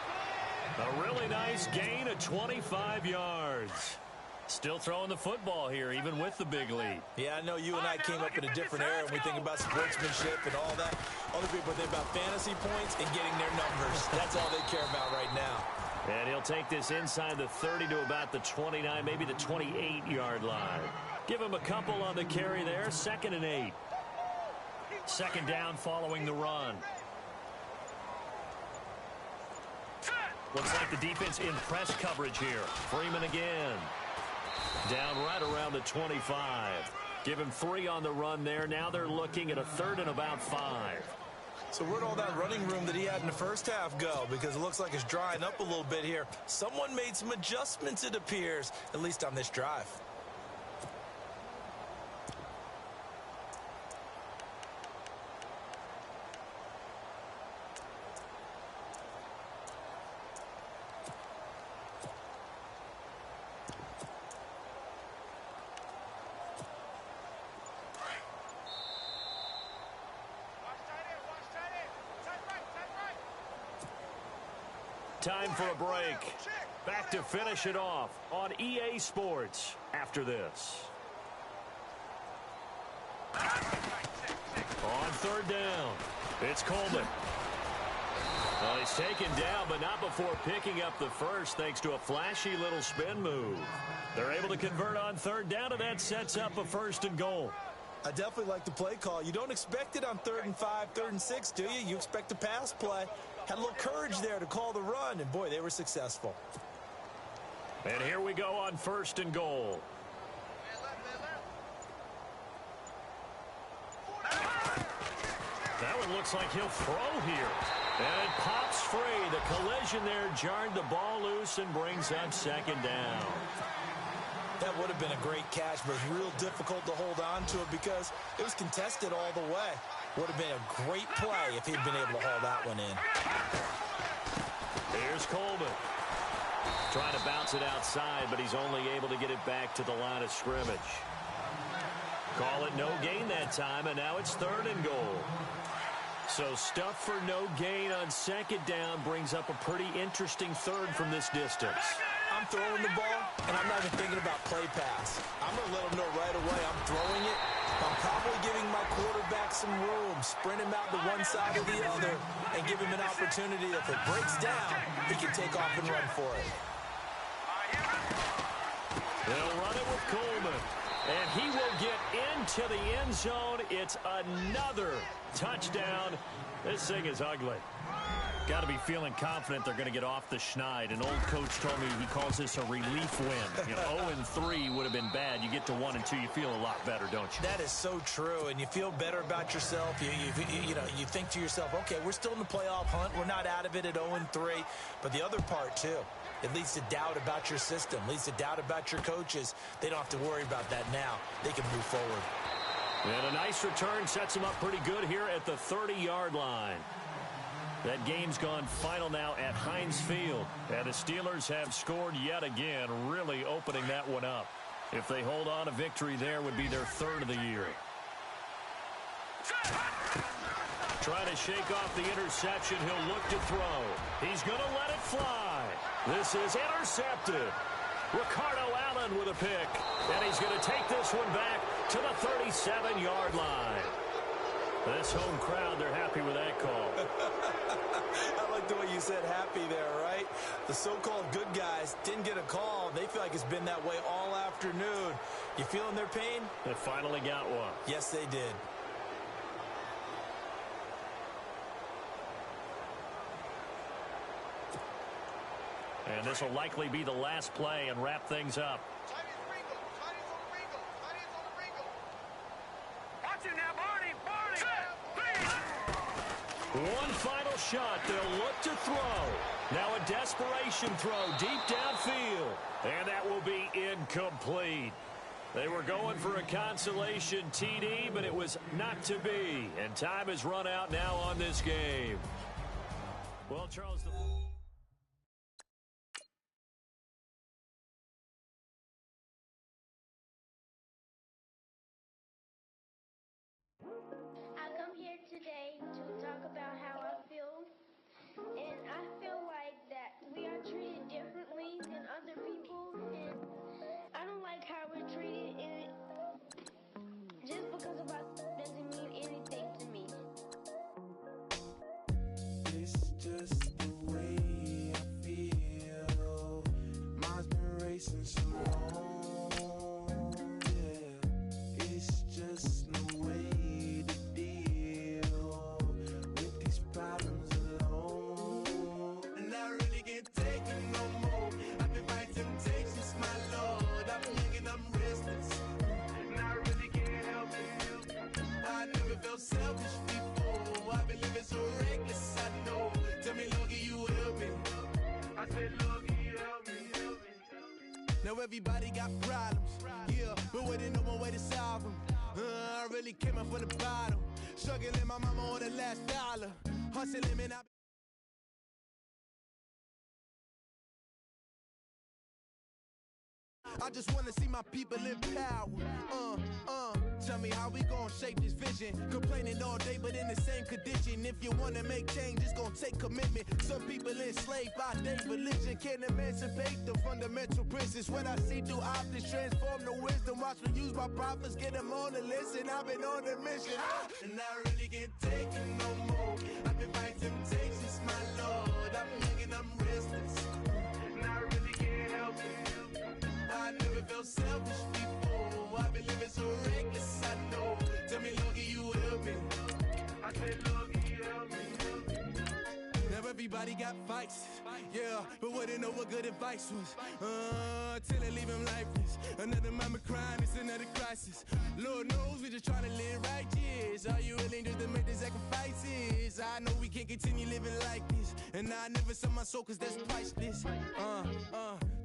A really nice gain of 25 yards. Still throwing the football here, even with the big lead. Yeah, I know you and I came up in a different era, and we think about sportsmanship and all that. Other people think about fantasy points and getting their numbers. That's all they care about right now. And he'll take this inside the 30 to about the 29, maybe the 28-yard line. Give him a couple on the carry there. 2nd and 8. Second down following the run. Looks like the defense in press coverage here. Freeman again. Down right around the 25. Give him 3 on the run there. Now they're looking at a 3rd and about 5. So where'd all that running room that he had in the first half go? Because it looks like it's drying up a little bit here. Someone made some adjustments, it appears, at least on this drive. Time for a break. Back to finish it off on EA Sports after this. On 3rd down, it's Coleman. Well, he's taken down, but not before picking up the first thanks to a flashy little spin move. They're able to convert on 3rd down, and that sets up a 1st and goal. I definitely like the play call. You don't expect it on 3rd and 5, 3rd and 6, do you? You expect a pass play. Had a little courage there to call the run, and boy, they were successful. And here we go on 1st and goal. That one looks like he'll throw here. And it pops free. The collision there jarred the ball loose and brings up 2nd down. That would have been a great catch, but it was real difficult to hold on to it because it was contested all the way. Would have been a great play if he'd been able to haul that one in. Here's Coleman. Trying to bounce it outside, but he's only able to get it back to the line of scrimmage. Call it no gain that time, and now it's 3rd and goal. So stuff for no gain on 2nd down brings up a pretty interesting 3rd from this distance. I'm throwing the ball, and I'm not even thinking about play pass. I'm going to let him know right away I'm throwing it. I'm probably giving my quarterback some room, sprint him out to one side or the other, and give him an opportunity. If it breaks down, he can take off and run for it. They'll run it with Coleman, and he will get into the end zone. It's another touchdown. This thing is ugly. Got to be feeling confident they're going to get off the schneid. An old coach told me he calls this a relief win. You know, 0-3 would have been bad. You get to 1-2, you feel a lot better, don't you? That is so true, and you feel better about yourself. You think to yourself, okay, we're still in the playoff hunt. We're not out of it at 0-3. But the other part, too, it leads to doubt about your system, leads to doubt about your coaches. They don't have to worry about that now. They can move forward. And a nice return sets them up pretty good here at the 30-yard line. That game's gone final now at Heinz Field. And the Steelers have scored yet again, really opening that one up. If they hold on, a victory there would be their 3rd of the year. Trying to shake off the interception. He'll look to throw. He's going to let it fly. This is intercepted. Ricardo Allen with a pick. And he's going to take this one back to the 37-yard line. This home crowd, they're happy with that call. I like the way you said happy there, right? The so-called good guys didn't get a call. They feel like it's been that way all afternoon. You feeling their pain? They finally got one. Yes, they did. And this will likely be the last play and wrap things up. One final shot. They'll look to throw. Now a desperation throw deep downfield. And that will be incomplete. They were going for a consolation TD, but it was not to be. And time has run out now on this game. Well, Charles... Now everybody got problems, yeah, but waiting no more way to solve them. I really came up from the bottom, struggling my mama on the last dollar, hustling man. I just wanna see my people in power. Tell me how we gon' shape this vision. Complaining all day, but in the same condition. If you wanna make change, it's gon' take commitment. Some people enslaved by their religion can't emancipate the fundamental principles. What I see through optics transform the wisdom. Watch me use my prophets, get them on the list, and I've been on a mission. And I really can't take it no more. I've been fighting temptations, my Lord. I'm young and I'm restless, and I really can't help it. I never felt selfish before. I've been living so reckless, I know. Tell me, Lord, can you help me? I said, Lord, can you help me? Now everybody got fights, yeah, but wouldn't know what good advice was. Till they leave him lifeless. Another mama crying, it's another crisis. Lord knows we just trying to live righteous. Are you willing just to make the sacrifices? I know we can't continue living like this, and I never sell my soul cause that's priceless.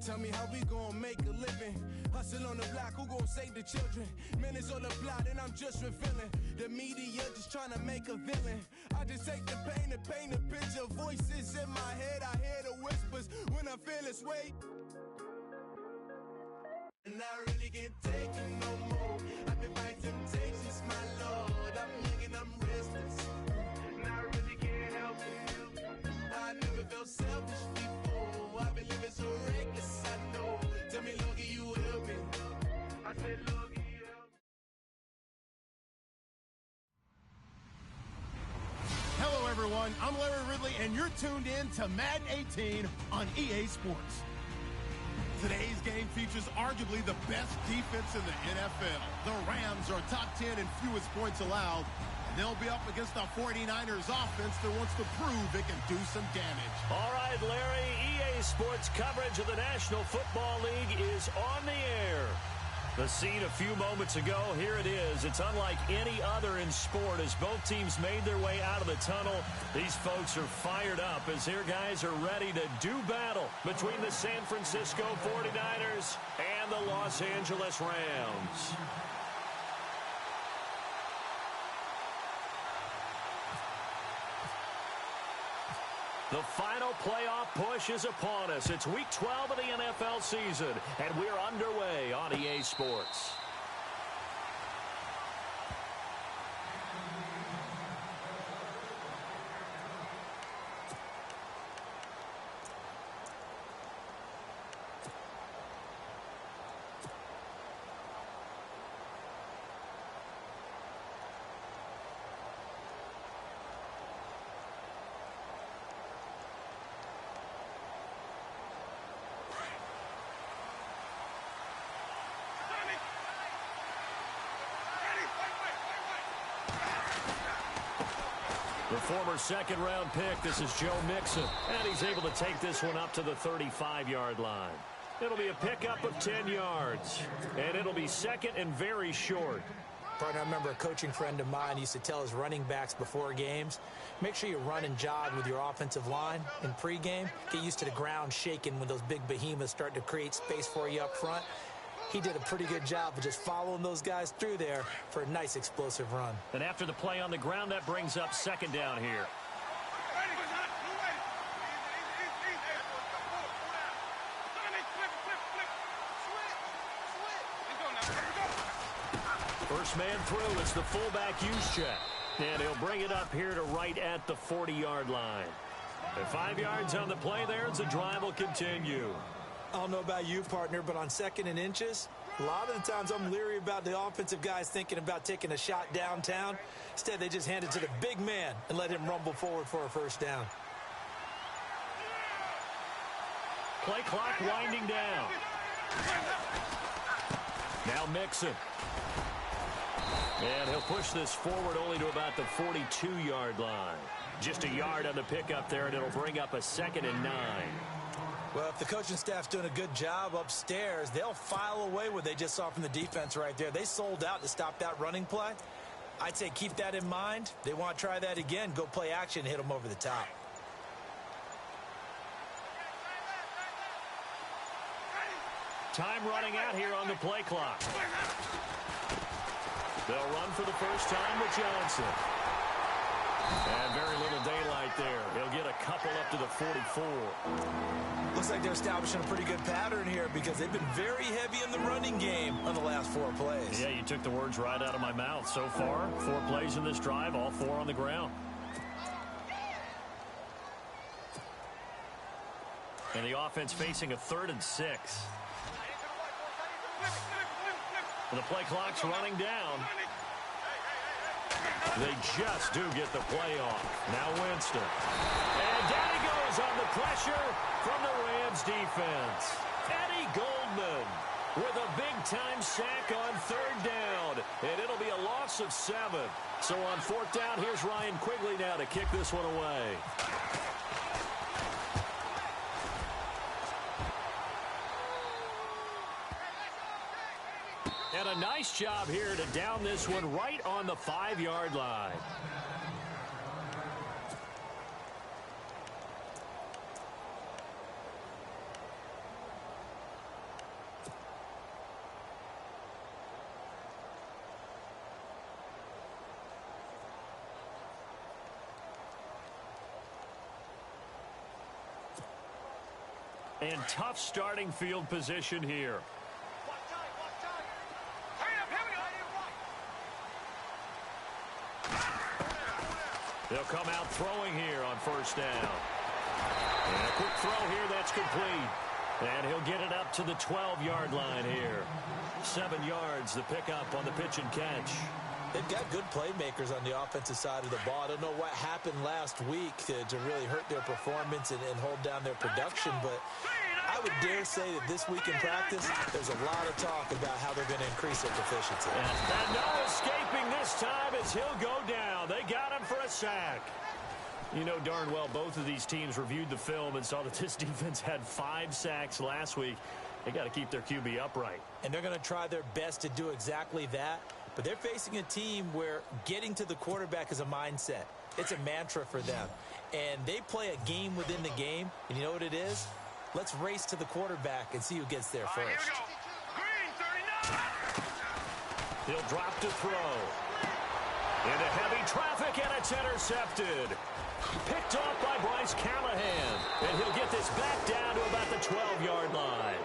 Tell me how we gon' make a living. Hustle on the block, who gon' save the children? Man, it's all a plot and I'm just revealing. The media just trying to make a villain. I just take the pain and paint a picture. Voices in my head, I hear the whispers when I feel this way. And I really can't take it no more. I've been fighting temptations, my Lord. I'm young and I'm restless, and I really can't help it. I never felt selfish before. I've been living so reckless, I know. Tell me, Lord, can you help me? I said, Lord, can you help me? Hello, everyone. I'm Larry Ridley, and you're tuned in to Madden 18 on EA Sports. Today's game features arguably the best defense in the NFL. The Rams are top 10 in fewest points allowed, and they'll be up against the 49ers offense that wants to prove it can do some damage. All right, Larry, EA Sports coverage of the National Football League is on the air. The scene a few moments ago, here it is. It's unlike any other in sport as both teams made their way out of the tunnel. These folks are fired up as their guys are ready to do battle between the San Francisco 49ers and the Los Angeles Rams. The final playoff push is upon us. It's week 12 of the NFL season, and we're underway on EA Sports. The former second-round pick, this is Joe Mixon, and he's able to take this one up to the 35-yard line. It'll be a pickup of 10 yards, and it'll be second and very short. Partner, I remember a coaching friend of mine used to tell his running backs before games, make sure you run and jog with your offensive line in pregame. Get used to the ground shaking when those big behemoths start to create space for you up front. He did a pretty good job of just following those guys through there for a nice explosive run. And after the play on the ground, that brings up second down here. First man through, it's the fullback use check. And he'll bring it up here to right at the 40-yard line. And 5 yards on the play there as the drive will continue. I don't know about you, partner, but on second and inches, a lot of the times I'm leery about the offensive guys thinking about taking a shot downtown. Instead, they just hand it to the big man and let him rumble forward for a first down. Play clock winding down. Now Mixon. And he'll push this forward only to about the 42-yard line. Just a yard on the pickup there, and it'll bring up a 2nd and 9. Well, if the coaching staff's doing a good job upstairs, they'll file away what they just saw from the defense right there. They sold out to stop that running play. I'd say keep that in mind. They want to try that again. Go play action, hit them over the top. Time running out here on the play clock. They'll run for the first time with Johnson. And very little daylight there. He'll get a couple up to the 44. Looks like they're establishing a pretty good pattern here because they've been very heavy in the running game on the last 4 plays. Yeah, you took the words right out of my mouth. So far, 4 plays in this drive, all 4 on the ground. And the offense facing a 3rd and 6. And the play clock's running down. They just do get the play off. Now Winston. And down he goes on the pressure from the Rams defense. Eddie Goldman with a big-time sack on 3rd down. And it'll be a loss of 7. So on 4th down, here's Ryan Quigley now to kick this one away. And a nice job here to down this one right on the 5-yard line. And tough starting field position here. They'll come out throwing here on 1st down. And a quick throw here that's complete. And he'll get it up to the 12-yard line here. 7 yards, the pickup on the pitch and catch. They've got good playmakers on the offensive side of the ball. I don't know what happened last week to really hurt their performance and hold down their production, but I would dare say that this week in practice, there's a lot of talk about how they're going to increase their proficiency. And no escaping this time as he'll go down. They got him for a sack. You know darn well both of these teams reviewed the film and saw that this defense had 5 sacks last week. They got to keep their QB upright. And they're going to try their best to do exactly that. But they're facing a team where getting to the quarterback is a mindset. It's a mantra for them. And they play a game within the game. And you know what it is? Let's race to the quarterback and see who gets there first. Here we go. Green, 39. He'll drop to throw. Into heavy traffic, and it's intercepted. Picked off by Bryce Callahan. And he'll get this back down to about the 12-yard line.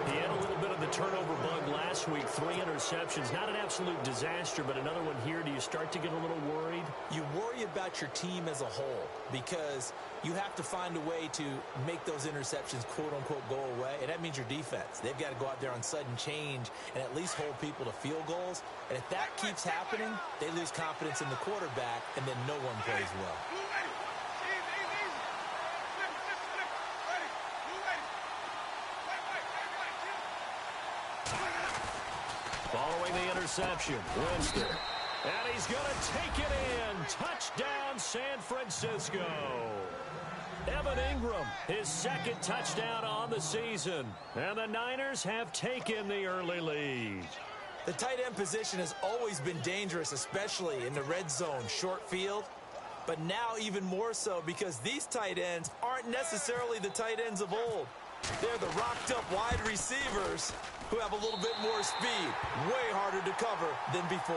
He had a little bit of the turnover bug last week. 3 interceptions. Not an absolute disaster, but another one here. Do you start to get a little worried? You worry about your team as a whole because you have to find a way to make those interceptions, quote-unquote, go away. And that means your defense. They've got to go out there on sudden change and at least hold people to field goals. And if that keeps happening, they lose confidence in the quarterback, and then no one plays well. Following the interception, Winston. And he's going to take it in. Touchdown, San Francisco. Evan Ingram, his 2nd touchdown on the season. And the Niners have taken the early lead. The tight end position has always been dangerous, especially in the red zone, short field. But now even more so because these tight ends aren't necessarily the tight ends of old. They're the rocked-up wide receivers who have a little bit more speed, way harder to cover than before.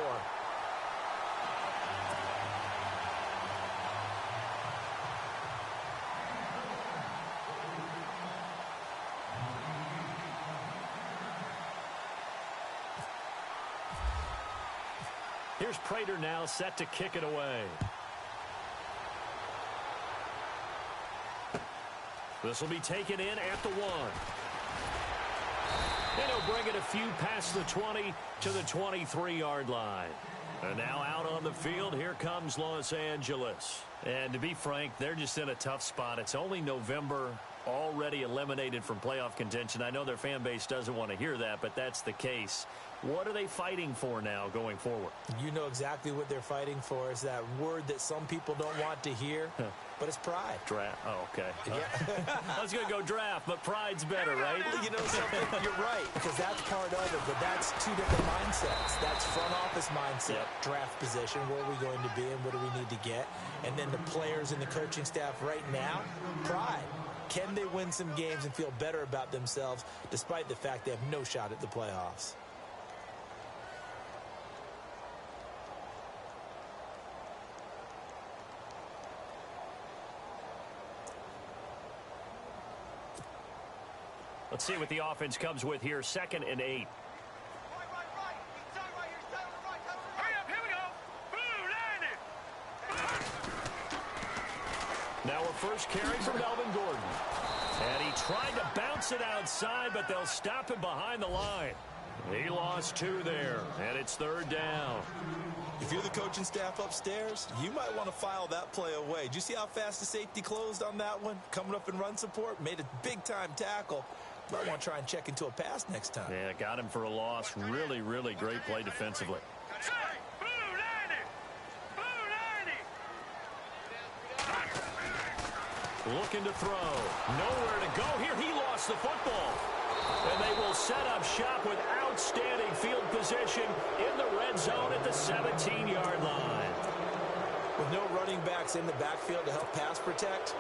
Here's Prater now set to kick it away. This will be taken in at the 1. And he'll bring it a few past the 20 to the 23-yard line. And now out on the field, here comes Los Angeles. And to be frank, they're just in a tough spot. It's only November, already eliminated from playoff contention. I know their fan base doesn't want to hear that, but that's the case. What are they fighting for now going forward? You know exactly what they're fighting for. Is that word that some people don't want to hear, but it's pride. Draft. Oh, okay. Yeah. I was going to go draft, but pride's better, right? You know something? You're right, because that's part of it, but that's 2 different mindsets. That's front office mindset, draft position, where are we going to be and what do we need to get? And then the players and the coaching staff right now, pride. Can they win some games and feel better about themselves despite the fact they have no shot at the playoffs? Let's see what the offense comes with here. 2nd and 8. Now a first carry from Melvin Gordon. And he tried to bounce it outside, but they'll stop him behind the line. He lost 2 there, and it's 3rd down. If you're the coaching staff upstairs, you might want to file that play away. Did you see how fast the safety closed on that one? Coming up in run support, made a big-time tackle. Might want to try and check into a pass next time. Yeah, got him for a loss. Really, really great play defensively. Looking to throw. Nowhere to go here. He lost the football. And they will set up shop with outstanding field position in the red zone at the 17-yard line. With no running backs in the backfield to help pass protect,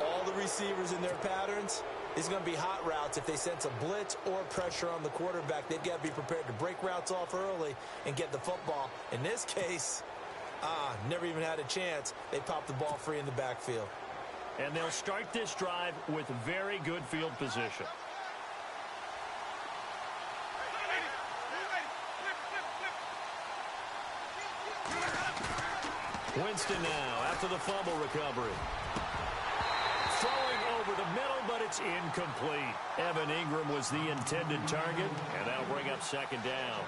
all the receivers in their patterns, it's going to be hot routes. If they sense a blitz or pressure on the quarterback, they've got to be prepared to break routes off early and get the football. In this case, never even had a chance. They popped the ball free in the backfield. And they'll start this drive with very good field position. Winston now after the fumble recovery. Throwing over the middle, but it's incomplete. Evan Ingram was the intended target, and that'll bring up 2nd down.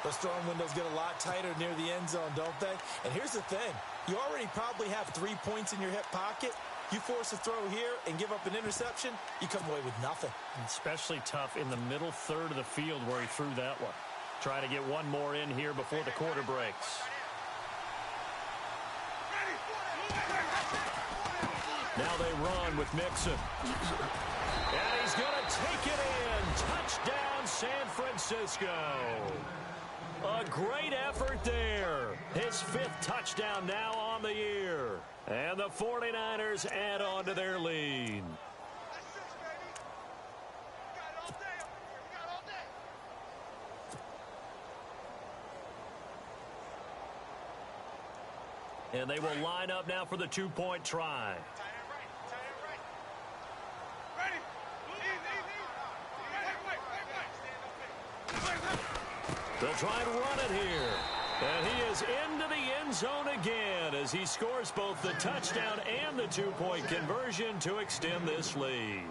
Those throwing windows get a lot tighter near the end zone, don't they? And here's the thing. You already probably have 3 points in your hip pocket. You force a throw here and give up an interception, you come away with nothing. Especially tough in the middle third of the field where he threw that one. Try to get one more in here before the quarter breaks. Now they run with Mixon. And he's going to take it in. Touchdown, San Francisco. A great effort there. His 5th touchdown now on the year. And the 49ers add on to their lead. And they will line up now for the 2-point try. They'll try and run it here. And he is into the end zone again as he scores both the touchdown and the 2-point conversion to extend this lead.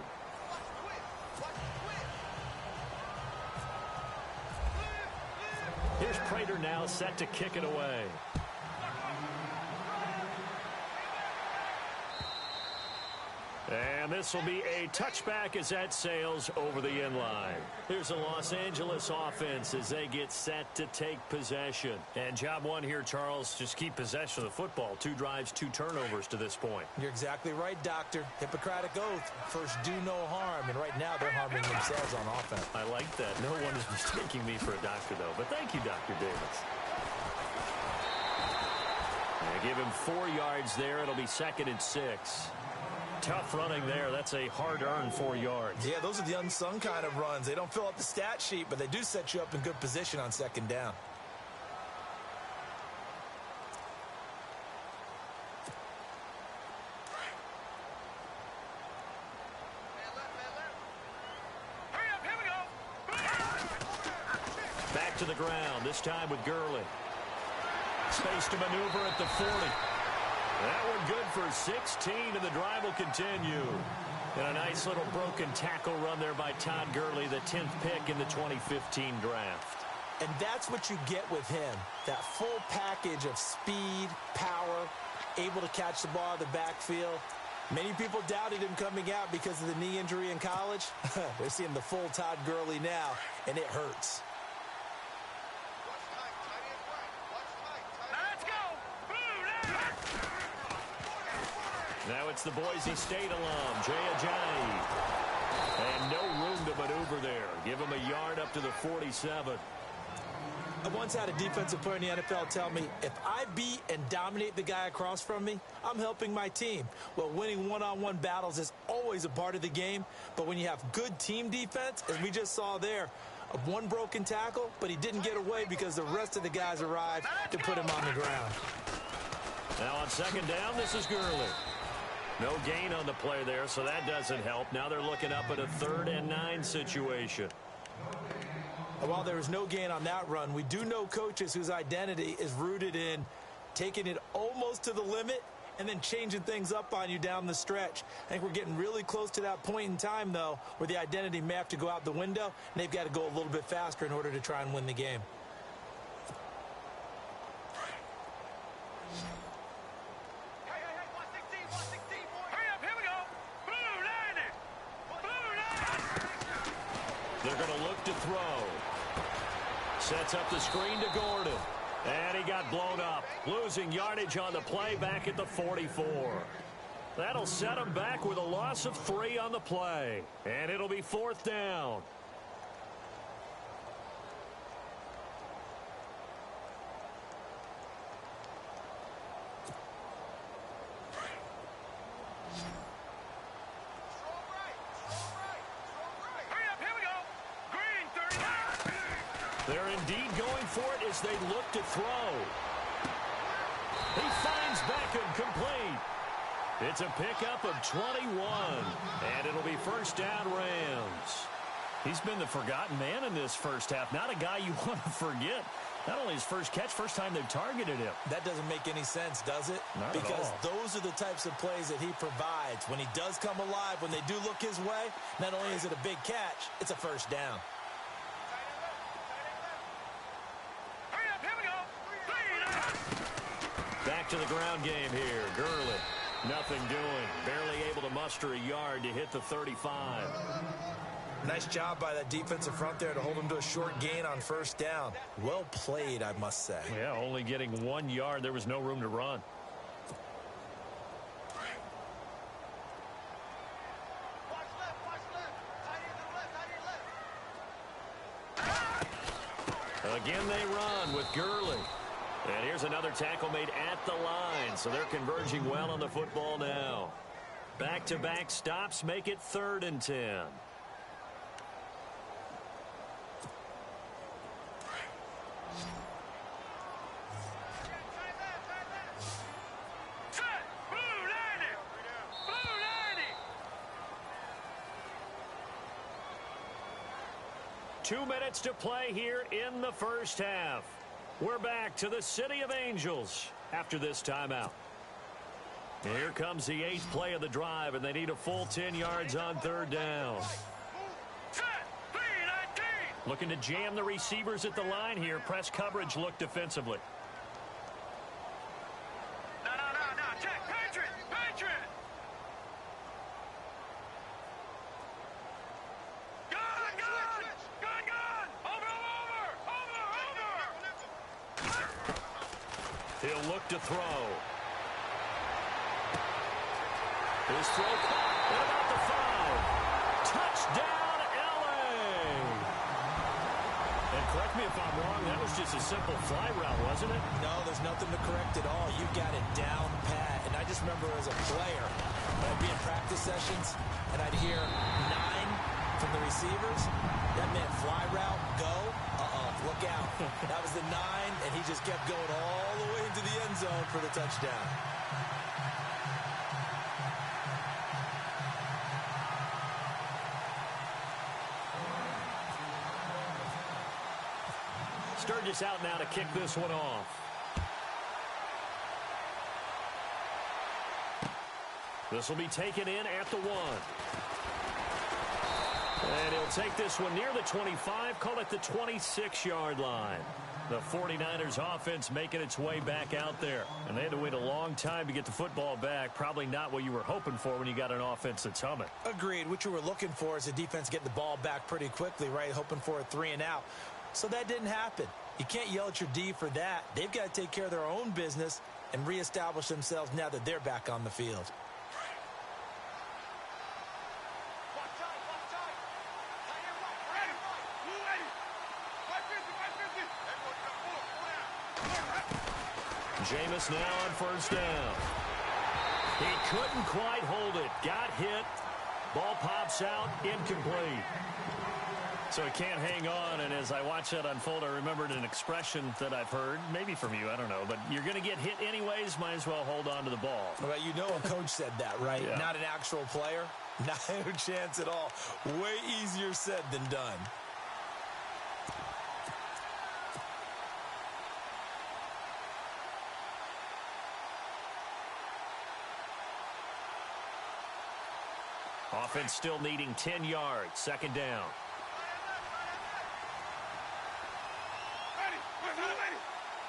Here's Prater now set to kick it away. And this will be a touchback as that sails over the end line. Here's the Los Angeles offense as they get set to take possession. And job one here, Charles, just keep possession of the football. 2 drives, 2 turnovers to this point. You're exactly right, Doctor. Hippocratic oath. First, do no harm. And right now, they're harming themselves on offense. I like that. No one is mistaking me for a doctor, though. But thank you, Dr. Davis. They give him 4 yards there. It'll be 2nd and 6. Tough running there. That's a hard-earned 4 yards. Yeah, those are the unsung kind of runs. They don't fill up the stat sheet, but they do set you up in good position on 2nd down. Back to the ground, this time with Gurley. Space to maneuver at the 40. That one good for 16, and the drive will continue. And a nice little broken tackle run there by Todd Gurley, the 10th pick in the 2015 draft. And that's what you get with him, that full package of speed, power, able to catch the ball in the backfield. Many people doubted him coming out because of the knee injury in college. They're seeing the full Todd Gurley now, and it hurts. Now it's the Boise State alum, Jay Ajayi. And no room to maneuver there. Give him a yard up to the 47. I once had a defensive player in the NFL tell me, if I beat and dominate the guy across from me, I'm helping my team. Well, winning one-on-one battles is always a part of the game, but when you have good team defense, as we just saw there, one broken tackle, but he didn't get away because the rest of the guys arrived to put him on the ground. Now on second down, this is Gurley. No gain on the play there, so that doesn't help. Now they're looking up at a 3rd and 9 situation. While there was no gain on that run, we do know coaches whose identity is rooted in taking it almost to the limit and then changing things up on you down the stretch. I think we're getting really close to that point in time, though, where the identity may have to go out the window, and they've got to go a little bit faster in order to try and win the game. They're going to look to throw. Sets up the screen to Gordon. And he got blown up. Losing yardage on the play back at the 44. That'll set him back with a loss of 3 on the play. And it'll be 4th down. They're indeed going for it as they look to throw. He finds Beckham complete. It's a pickup of 21, and it'll be 1st down Rams. He's been the forgotten man in this first half. Not a guy you want to forget. Not only his first catch, first time they've targeted him. That doesn't make any sense, does it? Not because at all. Those are the types of plays that he provides. When he does come alive, when they do look his way, not only is it a big catch, it's a 1st down. Back to the ground game here. Gurley, nothing doing. Barely able to muster a yard to hit the 35. Nice job by that defensive front there to hold him to a short gain on 1st down. Well played, I must say. Yeah, only getting 1 yard. There was no room to run. Again, they run with Gurley. And here's another tackle made at the line, so they're converging well on the football now. Back-to-back stops make it 3rd and 10. Two minutes to play here in the first half. We're back to the City of Angels after this timeout. Here comes the 8th play of the drive, and they need a full 10 yards on 3rd down. Looking to jam the receivers at the line here. Press coverage look defensively. He'll look to throw. His throw caught. What about the foul? Touchdown, LA! And correct me if I'm wrong, that was just a simple fly route, wasn't it? No, there's nothing to correct at all. You got it down pat. And I just remember as a player, when I'd be in practice sessions, and I'd hear 9 from the receivers. That meant fly route, go. Look out. That was the 9, and he just kept going all the way into the end zone for the touchdown. Sturgis out now to kick this one off. This will be taken in at the 1. And he'll take this one near the 25, call it the 26-yard line. The 49ers offense making its way back out there. And they had to wait a long time to get the football back. Probably not what you were hoping for when you got an offense that's humming. Agreed. What you were looking for is the defense getting the ball back pretty quickly, right? Hoping for a 3 and out. So that didn't happen. You can't yell at your D for that. They've got to take care of their own business and reestablish themselves now that they're back on the field. Jameis now on first down. He couldn't quite hold it. Got hit. Ball pops out. Incomplete. So he can't hang on, and as I watch that unfold, I remembered an expression that I've heard, maybe from you, I don't know, but you're going to get hit anyways, might as well hold on to the ball. Well, you know a coach said that, right? Yeah. Not an actual player. Not a chance at all. Way easier said than done. Offense still needing 10 yards. Second down.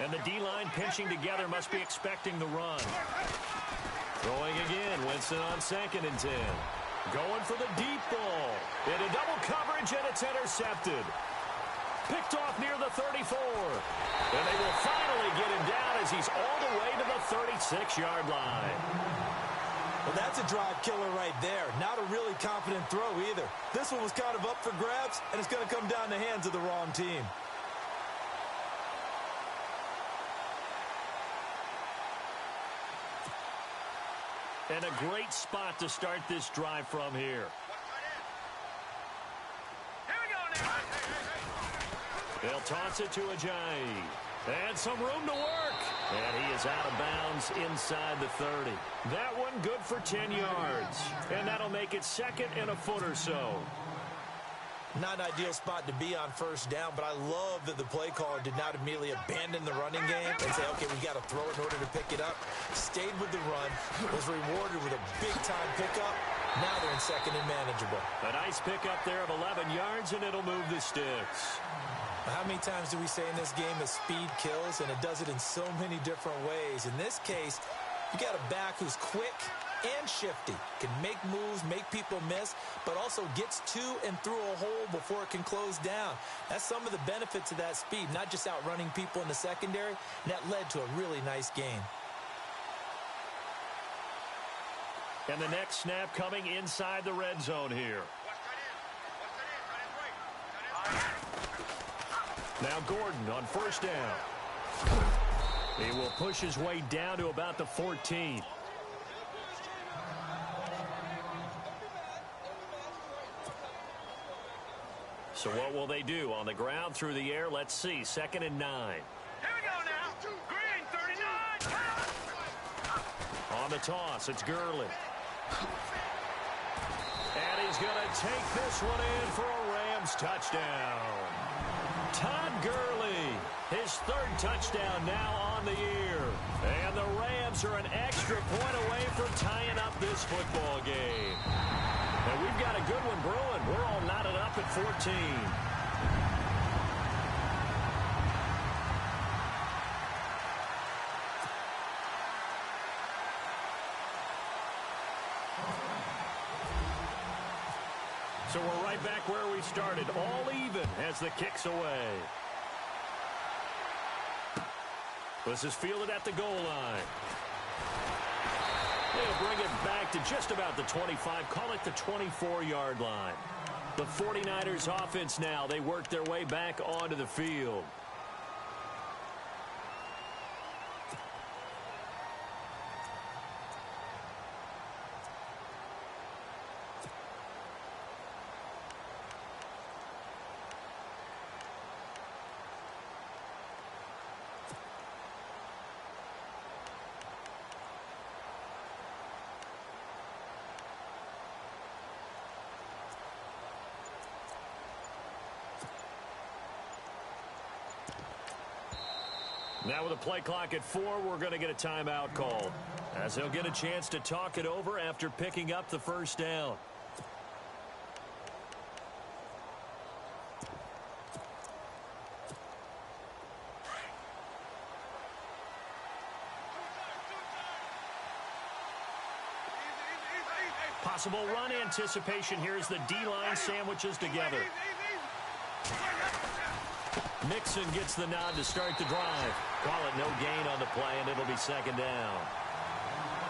And the D-line pinching together, must be expecting the run. Throwing again. Winston on 2nd and 10. Going for the deep ball. Into double coverage, and it's intercepted. Picked off near the 34. And they will finally get him down as he's all the way to the 36-yard line. Well, that's a drive killer right there. Not a really confident throw either. This one was kind of up for grabs, and it's going to come down the hands of the wrong team. And a great spot to start this drive from here. Here we go now. They'll toss it to Ajayi. And some room to work. And he is out of bounds inside the 30. That one good for 10 yards. And that'll make it 2nd and a foot or so. Not an ideal spot to be on first down, but I love that the play caller did not immediately abandon the running game and say, okay, we got to throw it in order to pick it up. Stayed with the run, was rewarded with a big-time pickup. Now they're in 2nd and manageable. A nice pickup there of 11 yards, and it'll move the sticks. How many times do we say in this game that speed kills, and it does it in so many different ways? In this case, you got a back who's quick and shifty, can make moves, make people miss, but also gets to and through a hole before it can close down. That's some of the benefits of that speed, not just outrunning people in the secondary, and that led to a really nice game. And the next snap coming inside the red zone here. Now Gordon on first down. He will push his way down to about the 14. So what will they do? On the ground, through the air, let's see. 2nd and 9. Here we go now. Green, 39. On the toss, it's Gurley. And he's going to take this one in for a Rams touchdown. Todd Gurley, his 3rd touchdown now on the year. And the Rams are an extra point away from tying up this football game. And we've got a good one brewing. We're all knotted up at 14. So we're right back where we started, all even as the kick's away. This is fielded at the goal line. They'll bring it back to just about the 25, call it the 24-yard line. The 49ers offense now, they work their way back onto the field. Now with a play clock at 4, we're going to get a timeout called, as they'll get a chance to talk it over after picking up the first down. Possible run anticipation here as the D-line sandwiches together. Mixon gets the nod to start the drive. Call it no gain on the play, and it'll be 2nd down.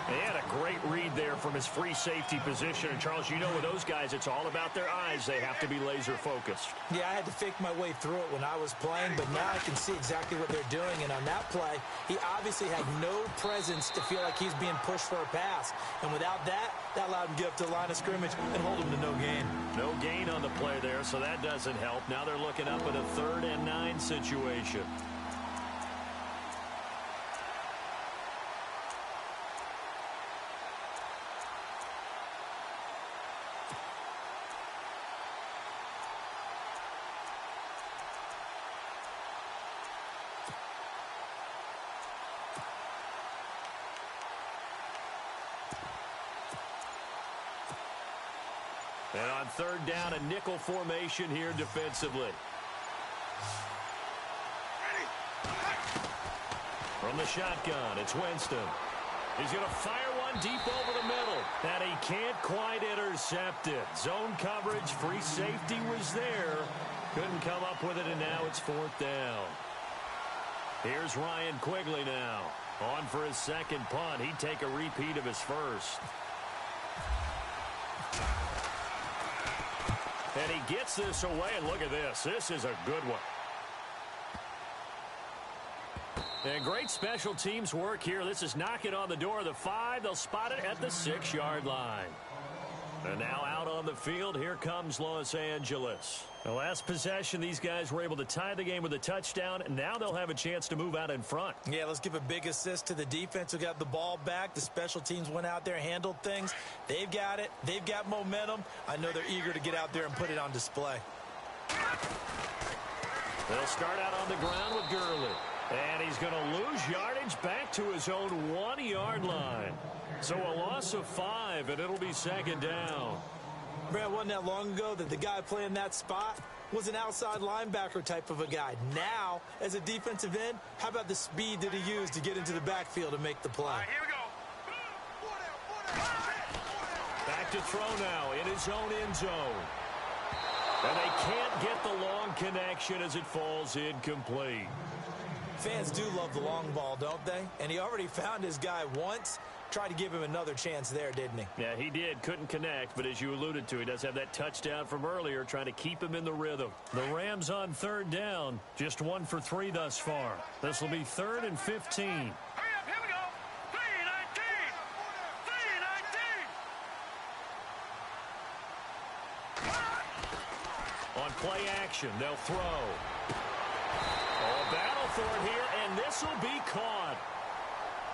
He had a great read there from his free safety position. And, Charles, you know with those guys, it's all about their eyes. They have to be laser-focused. Yeah, I had to fake my way through it when I was playing, but now I can see exactly what they're doing. And on that play, he obviously had no presence to feel like he's being pushed for a pass. And without that, that allowed him to get up to the line of scrimmage and hold him to no gain. No gain on the play there, so that doesn't help. Now they're looking up at a 3rd and 9 situation. And on 3rd down, a nickel formation here defensively. From the shotgun, it's Winston. He's going to fire one deep over the middle. And he can't quite intercept it. Zone coverage, free safety was there. Couldn't come up with it, and now it's 4th down. Here's Ryan Quigley now. On for his 2nd punt. He'd take a repeat of his 1st. And he gets this away, and look at this. This is a good one. And great special teams work here. This is knocking on the door of the 5. They'll spot it at the 6-yard line. And now out on the field, here comes Los Angeles. The last possession, these guys were able to tie the game with a touchdown, and now they'll have a chance to move out in front. Yeah, let's give a big assist to the defense who got the ball back. The special teams went out there, handled things. They've got it. They've got momentum. I know they're eager to get out there and put it on display. They'll start out on the ground with Gurley. And he's going to lose yardage back to his own 1-yard line. So a loss of 5, and it'll be 2nd down. Brad, wasn't that long ago that the guy playing that spot was an outside linebacker type of a guy. Now, as a defensive end, how about the speed that he used to get into the backfield and make the play? All right, here we go. Back to throw now in his own end zone. And they can't get the long connection as it falls incomplete. Fans do love the long ball, don't they? And he already found his guy once. Tried to give him another chance there, didn't he? Yeah, he did. Couldn't connect, but as you alluded to, he does have that touchdown from earlier, trying to keep him in the rhythm. The Rams on 3rd down, just 1 for 3 thus far. This will be 3rd and 15. Hurry up, here we go. 3-19. 3-19. On play action, they'll throw. Oh, battle for it here, and this will be caught.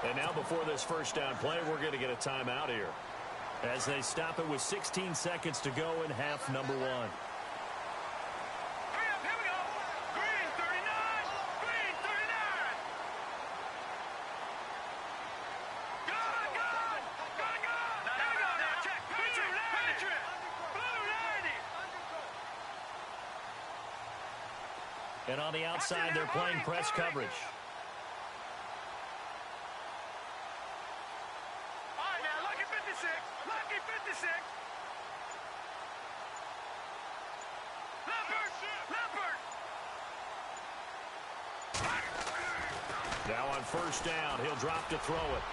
And now before this 1st down play, we're going to get a timeout here as they stop it with 16 seconds to go in half number 1. Hurry up, here we go. Green 39. Green 39. Good. Here we go now. Check. Blue 90. Blue 90. And on the outside, they're playing press coverage. All right, now, lucky 56. Lucky 56. Leopard. Now on 1st down, he'll drop to throw it.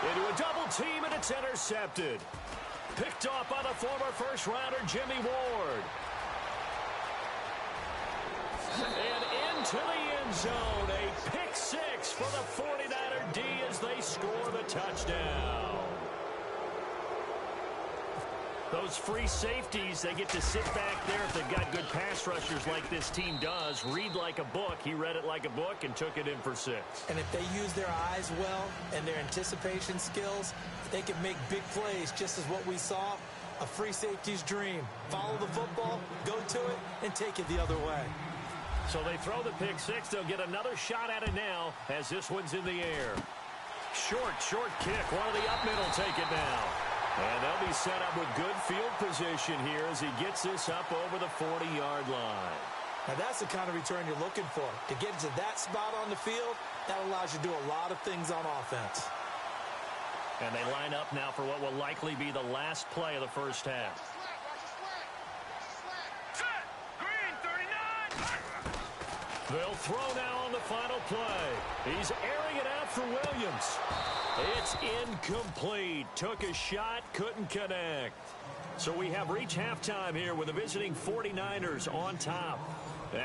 Into a double team, and it's intercepted. Picked off by the former 1st-rounder, Jimmy Ward. And into the end zone, a pick 6 for the 49er D as they score the touchdown. Those free safeties, they get to sit back there if they've got good pass rushers like this team does. Read like a book. He read it like a book and took it in for 6. And if they use their eyes well and their anticipation skills, they can make big plays, just as what we saw. A free safety's dream. Follow the football, go to it, and take it the other way. So they throw the pick 6. They'll get another shot at it now as this one's in the air. Short kick. One of the up middle take it now. And they'll be set up with good field position here as he gets this up over the 40-yard line. Now that's the kind of return you're looking for. To get to that spot on the field, that allows you to do a lot of things on offense. And they line up now for what will likely be the last play of the 1st half. They'll throw now on the final play. He's airing it out for Williams. It's incomplete. Took a shot, couldn't connect. So we have reached halftime here with the visiting 49ers on top.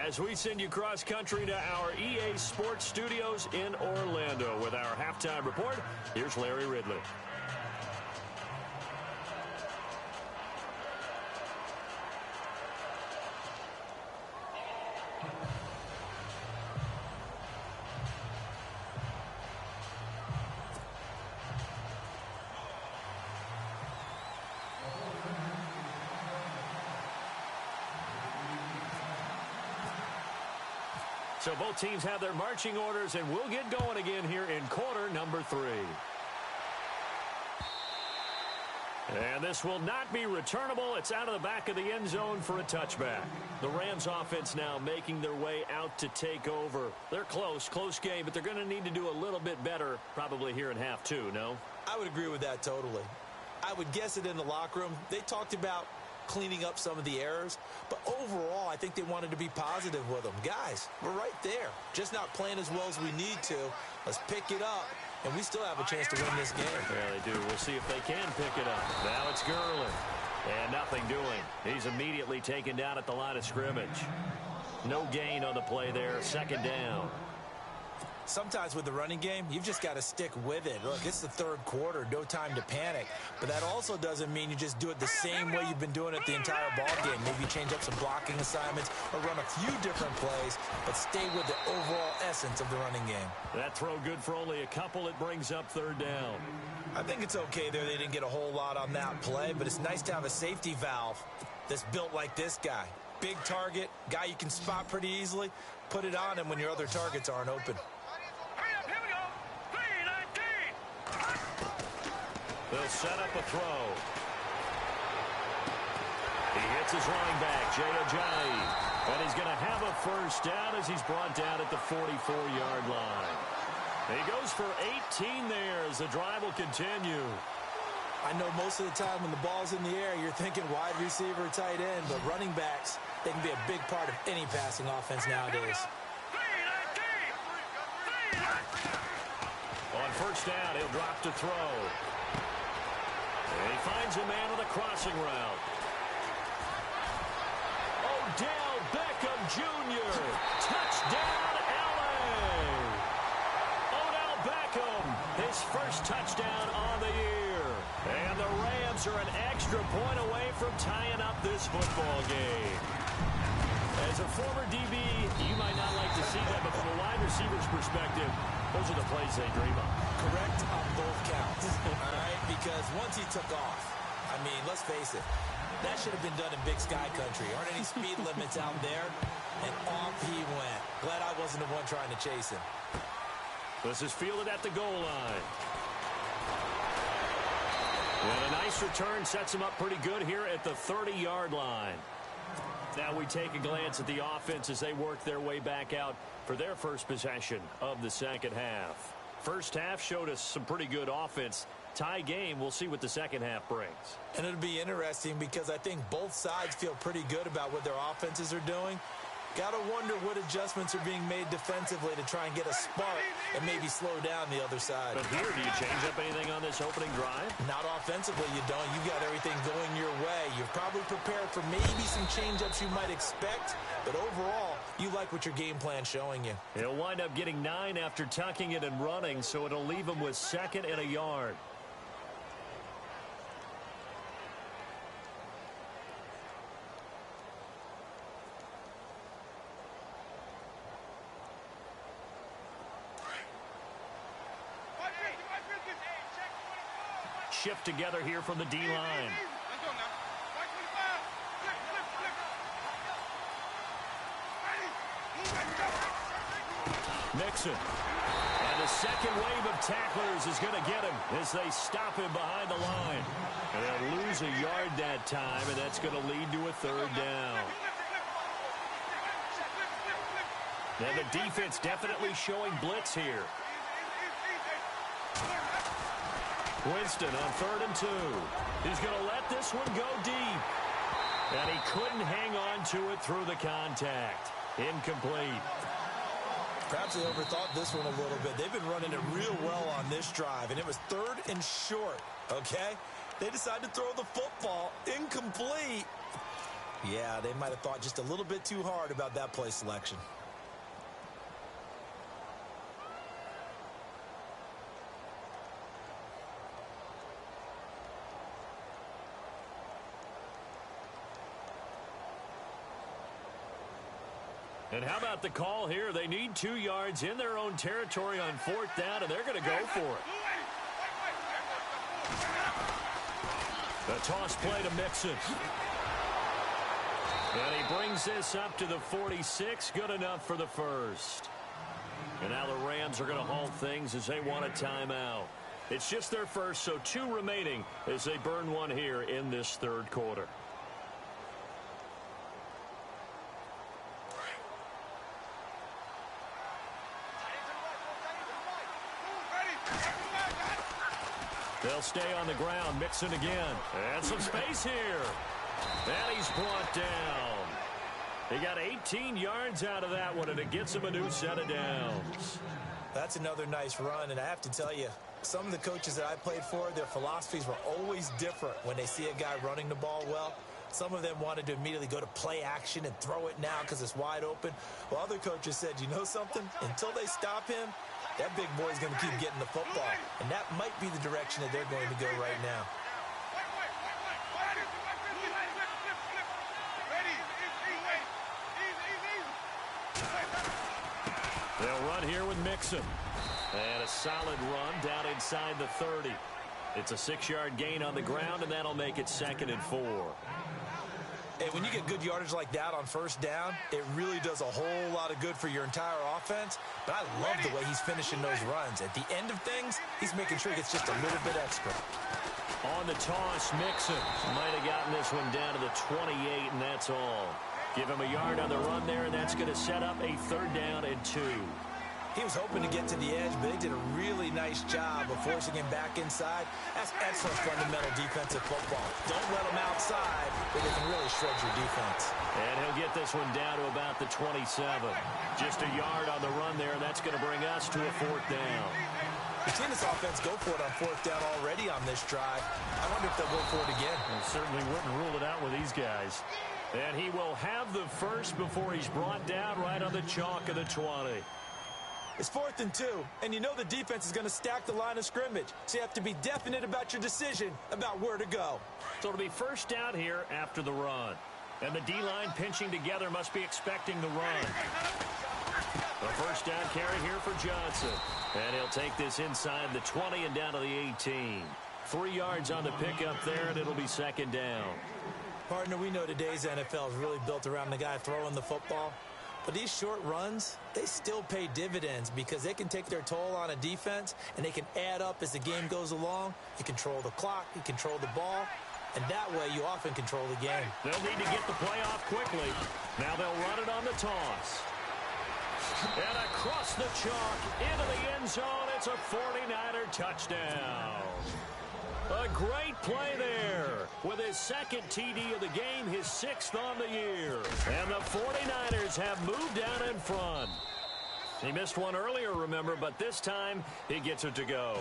As we send you cross-country to our EA Sports Studios in Orlando with our halftime report, here's Larry Ridley. So both teams have their marching orders, and we'll get going again here in quarter number 3. And this will not be returnable. It's out of the back of the end zone for a touchback. The Rams offense now making their way out to take over. They're close game, but they're going to need to do a little bit better probably here in half 2, no? I would agree with that totally. I would guess it in the locker room. They talked about cleaning up some of the errors, but overall I think they wanted to be positive with them. Guys, we're right there, just not playing as well as we need to. Let's pick it up, and we still have a chance to win this game. Yeah, they do. We'll see if they can pick it up. Now it's Gurley, and nothing doing. He's immediately taken down at the line of scrimmage. No gain on the play there. Second down. Sometimes with the running game, you've just got to stick with it. Look, it's the third quarter, no time to panic. But that also doesn't mean you just do it the same way you've been doing it the entire ball game. Maybe change up some blocking assignments or run a few different plays, but stay with the overall essence of the running game. That throw good for only a couple. It brings up third down. I think it's okay there. They didn't get a whole lot on that play, but it's nice to have a safety valve that's built like this guy. Big target, guy you can spot pretty easily. Put it on him when your other targets aren't open. They'll set up a throw. He hits his running back, Jay Ajayi. And he's going to have a first down as he's brought down at the 44-yard line. He goes for 18 there as the drive will continue. I know most of the time when the ball's in the air, you're thinking wide receiver, tight end, but running backs, they can be a big part of any passing offense nowadays. On first down, he'll drop to throw. And he finds a man on the crossing route. Odell Beckham Jr. Touchdown, LA! Odell Beckham, his first touchdown on the year. And the Rams are an extra point away from tying up this football game. As a former DB, you might not like to see that, but from a wide receiver's perspective, those are the plays they dream of. Correct on both counts, all right? Because once he took off, I mean, let's face it, that should have been done in Big Sky Country. Aren't any speed limits out there? And off he went. Glad I wasn't the one trying to chase him. This is fielded at the goal line. And a nice return sets him up pretty good here at the 30-yard line. Now we take a glance at the offense as they work their way back out for their first possession of the second half. First half showed us some pretty good offense. Tie game, we'll see what the second half brings. And it'll be interesting because I think both sides feel pretty good about what their offenses are doing. Got to wonder what adjustments are being made defensively to try and get a spark and maybe slow down the other side. But here, do you change up anything on this opening drive? Not offensively, you don't. You've got everything going your way. You're probably prepared for maybe some change-ups you might expect, but overall, you like what your game plan's showing you. He'll wind up getting 9 after tucking it and running, so it'll leave him with 2nd and a yard. Shift together here from the D-line. Mixon. And the second wave of tacklers is going to get him as they stop him behind the line. And they'll lose a yard that time, and that's going to lead to a third down. And the defense definitely showing blitz here. Winston on 3rd and 2. He's going to let this one go deep. And he couldn't hang on to it through the contact. Incomplete. Perhaps they overthought this one a little bit. They've been running it real well on this drive, and it was 3rd and short, okay? They decided to throw the football incomplete. Yeah, they might have thought just a little bit too hard about that play selection. And how about the call here? They need 2 yards in their own territory on 4th down, and they're going to go for it. The toss play to Mixon. And he brings this up to the 46. Good enough for the first. And now the Rams are going to halt things as they want a timeout. It's just their first, so 2 remaining as they burn one here in this 3rd quarter. They'll stay on the ground. Mixon again. And some space here. And he's brought down. He got 18 yards out of that one, and it gets him a new set of downs. That's another nice run, and I have to tell you, some of the coaches that I played for, their philosophies were always different when they see a guy running the ball well. Some of them wanted to immediately go to play action and throw it now because it's wide open. While other coaches said, you know something? Until they stop him, that big boy's going to keep getting the football. And that might be the direction that they're going to go right now. They'll run here with Mixon. And a solid run down inside the 30. It's a 6-yard gain on the ground, and that'll make it 2nd and 4. Hey, when you get good yardage like that on 1st down, it really does a whole lot of good for your entire offense. But I love the way he's finishing those runs. At the end of things, he's making sure he gets just a little bit extra. On the toss, Mixon might have gotten this one down to the 28, and that's all. Give him a yard on the run there, and that's going to set up a 3rd down and 2. He was hoping to get to the edge, but they did a really nice job of forcing him back inside. That's excellent fundamental defensive football. Don't let him outside, or they can really shred your defense. And he'll get this one down to about the 27. Just a yard on the run there, and that's going to bring us to a 4th down. We've seen this offense go for it on 4th down already on this drive. I wonder if they'll go for it again. Well, certainly wouldn't rule it out with these guys. And he will have the first before he's brought down right on the chalk of the 20. It's 4th and 2, and you know the defense is going to stack the line of scrimmage, so you have to be definite about your decision about where to go. So it'll be 1st down here after the run. And the D-line pinching together must be expecting the run. The 1st down carry here for Johnson. And he'll take this inside the 20 and down to the 18. 3 yards on the pickup there, and it'll be 2nd down. Partner, we know today's NFL is really built around the guy throwing the football. But these short runs, they still pay dividends because they can take their toll on a defense, and they can add up as the game goes along. You control the clock, you control the ball, and that way you often control the game. They'll need to get the play off quickly. Now they'll run it on the toss. And across the chalk into the end zone, it's a 49er touchdown. A great play there with his 2nd TD of the game, his 6th on the year. And the 49ers have moved down in front. He missed one earlier, remember, but this time he gets it to go.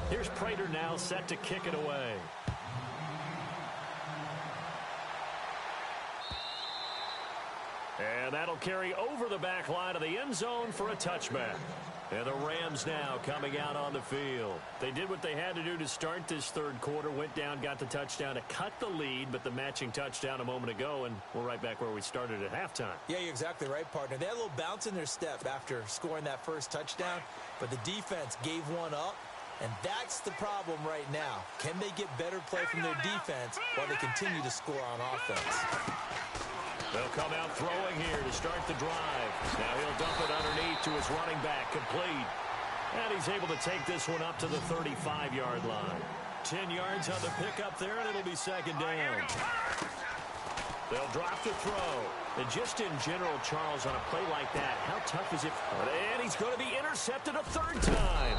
Here's Prater now set to kick it away. And that'll carry over the back line of the end zone for a touchback. And the Rams now coming out on the field. They did what they had to do to start this 3rd quarter, went down, got the touchdown to cut the lead, but the matching touchdown a moment ago, and we're right back where we started at halftime. Yeah, you're exactly right, partner. They had a little bounce in their step after scoring that first touchdown, but the defense gave one up. And that's the problem right now. Can they get better play from their defense while they continue to score on offense? They'll come out throwing here to start the drive. Now he'll dump it underneath to his running back, complete. And he's able to take this one up to the 35-yard line. 10 yards on the pickup there, and it'll be 2nd down. They'll drop the throw. And just in general, Charles, on a play like that, how tough is it? And he's going to be intercepted a third time.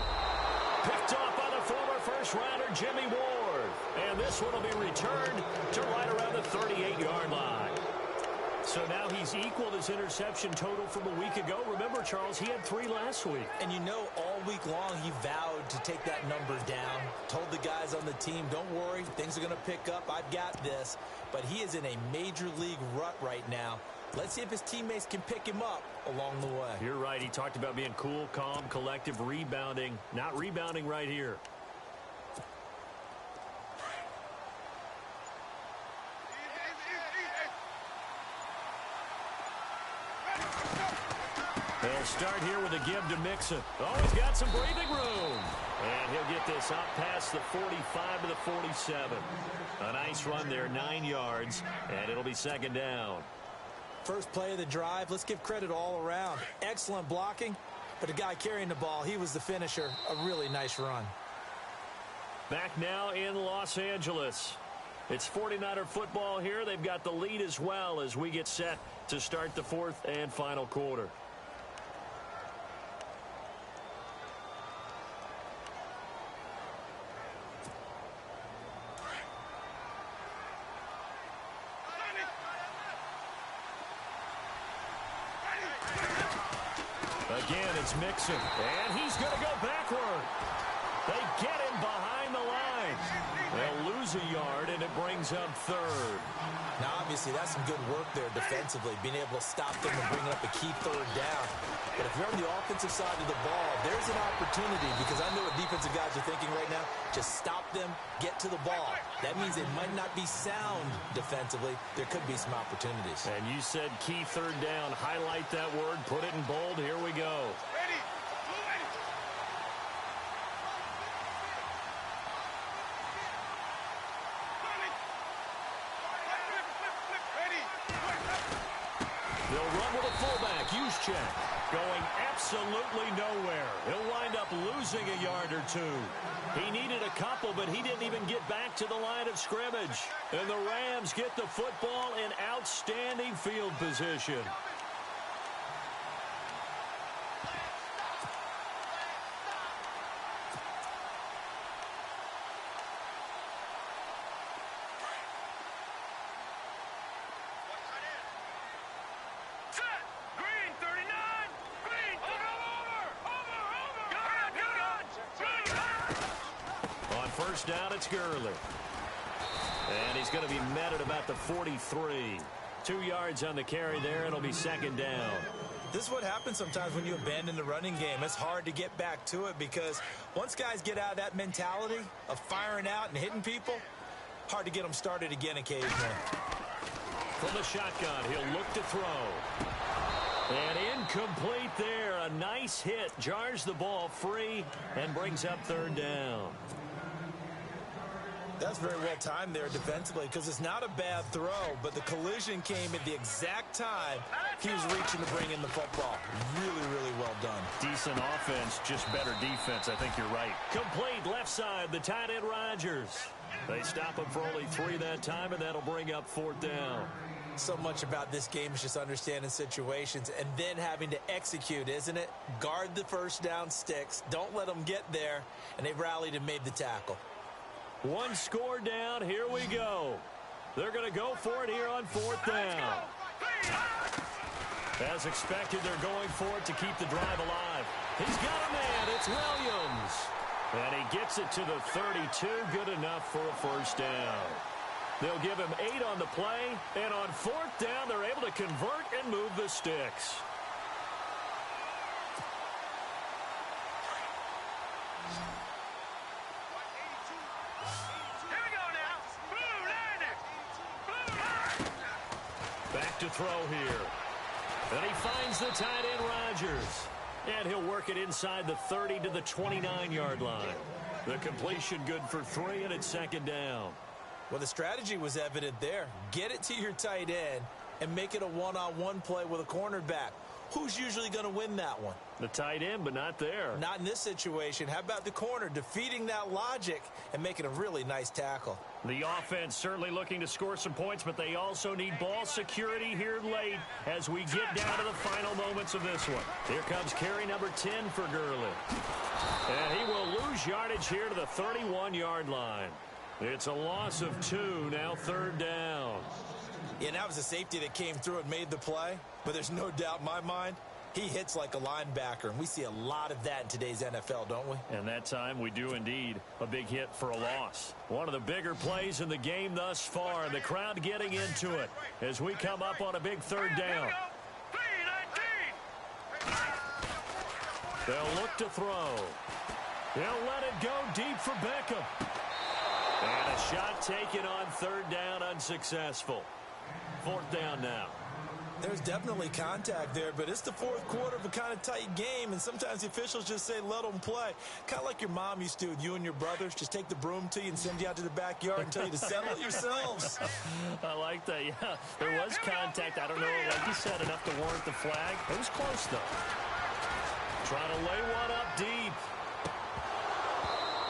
Picked off by the former first-rounder, Jimmy Ward. And this one will be returned to right around the 38-yard line. So now he's equaled his interception total from a week ago. Remember, Charles, he had 3 last week. And you know, all week long he vowed to take that number down. Told the guys on the team, don't worry, things are going to pick up. I've got this. But he is in a major league rut right now. Let's see if his teammates can pick him up along the way. You're right. He talked about being cool, calm, collective, rebounding. Not rebounding right here. They'll start here with a give to Mixon. Oh, he's got some breathing room. And he'll get this up past the 45 to the 47. A nice run there, 9 yards, and it'll be second down. First play of the drive, let's give credit all around. Excellent blocking, but the guy carrying the ball, he was the finisher. A really nice run. Back now in Los Angeles. It's 49er football here. They've got the lead as well as we get set to start the fourth and final quarter. Again, it's Mixon, and he's going to go backward. They get him behind the line. They'll lose a yard, and it brings up third. Now, obviously, that's some good work there defensively, being able to stop them and bring up a key third down. But if you're on the offensive side of the ball, there's an opportunity, because I know what defensive guys are thinking right now. Just stop them, get to the ball. That means they might not be sound defensively. There could be some opportunities. And you said key third down. Highlight that word. Put it in bold. Here we go. They'll run with a fullback. Juszczyk going absolutely nowhere. He'll wind up losing a yard or two. He needed a couple, but he didn't even get back to the line of scrimmage. And the Rams get the football in outstanding field position. First down, it's Gurley. And he's going to be met at about the 43. 2 yards on the carry there. It'll be second down. This is what happens sometimes when you abandon the running game. It's hard to get back to it because once guys get out of that mentality of firing out and hitting people, hard to get them started again occasionally. From the shotgun, he'll look to throw. And incomplete there. A nice hit. Jars the ball free and brings up third down. That's very well timed there defensively because it's not a bad throw, but the collision came at the exact time he was reaching to bring in the football. Really, really well done. Decent offense, just better defense. I think you're right. Complete left side, the tight end Rodgers. They stop him for only 3 that time, and that'll bring up fourth down. So much about this game is just understanding situations and then having to execute, isn't it? Guard the first down sticks. Don't let them get there, and they rallied and made the tackle. One score down. Here we go. They're going to go for it here on fourth down. As expected, they're going for it to keep the drive alive. He's got a man. It's Williams. And he gets it to the 32. Good enough for a first down. They'll give him 8 on the play. And on fourth down, they're able to convert and move the sticks. Back to throw here. And he finds the tight end Rodgers. And he'll work it inside the 30 to the 29-yard line. The completion good for 3, and it's second down. Well, the strategy was evident there. Get it to your tight end and make it a one-on-one play with a cornerback. Who's usually going to win that one? The tight end, but not there. Not in this situation. How about the corner defeating that logic and making a really nice tackle? The offense certainly looking to score some points, but they also need ball security here late as we get down to the final moments of this one. Here comes carry number 10 for Gurley. And he will lose yardage here to the 31-yard line. It's a loss of 2, now 3rd down. Yeah, that was a safety that came through and made the play, but there's no doubt in my mind, he hits like a linebacker, and we see a lot of that in today's NFL, don't we? And that time we do indeed. A big hit for a loss. One of the bigger plays in the game thus far. The crowd getting into it as we come up on a big 3rd down. They'll look to throw. They'll let it go deep for Beckham. And a shot taken on 3rd down, unsuccessful. 4th down now. There's definitely contact there, but it's the 4th quarter of a kind of tight game, and sometimes the officials just say, let them play. Kind of like your mom used to with you and your brothers. Just take the broom to you and send you out to the backyard and tell you to settle it yourselves. I like that, yeah. There was contact. I don't know, like you said, enough to warrant the flag. It was close, though. Trying to lay one up deep.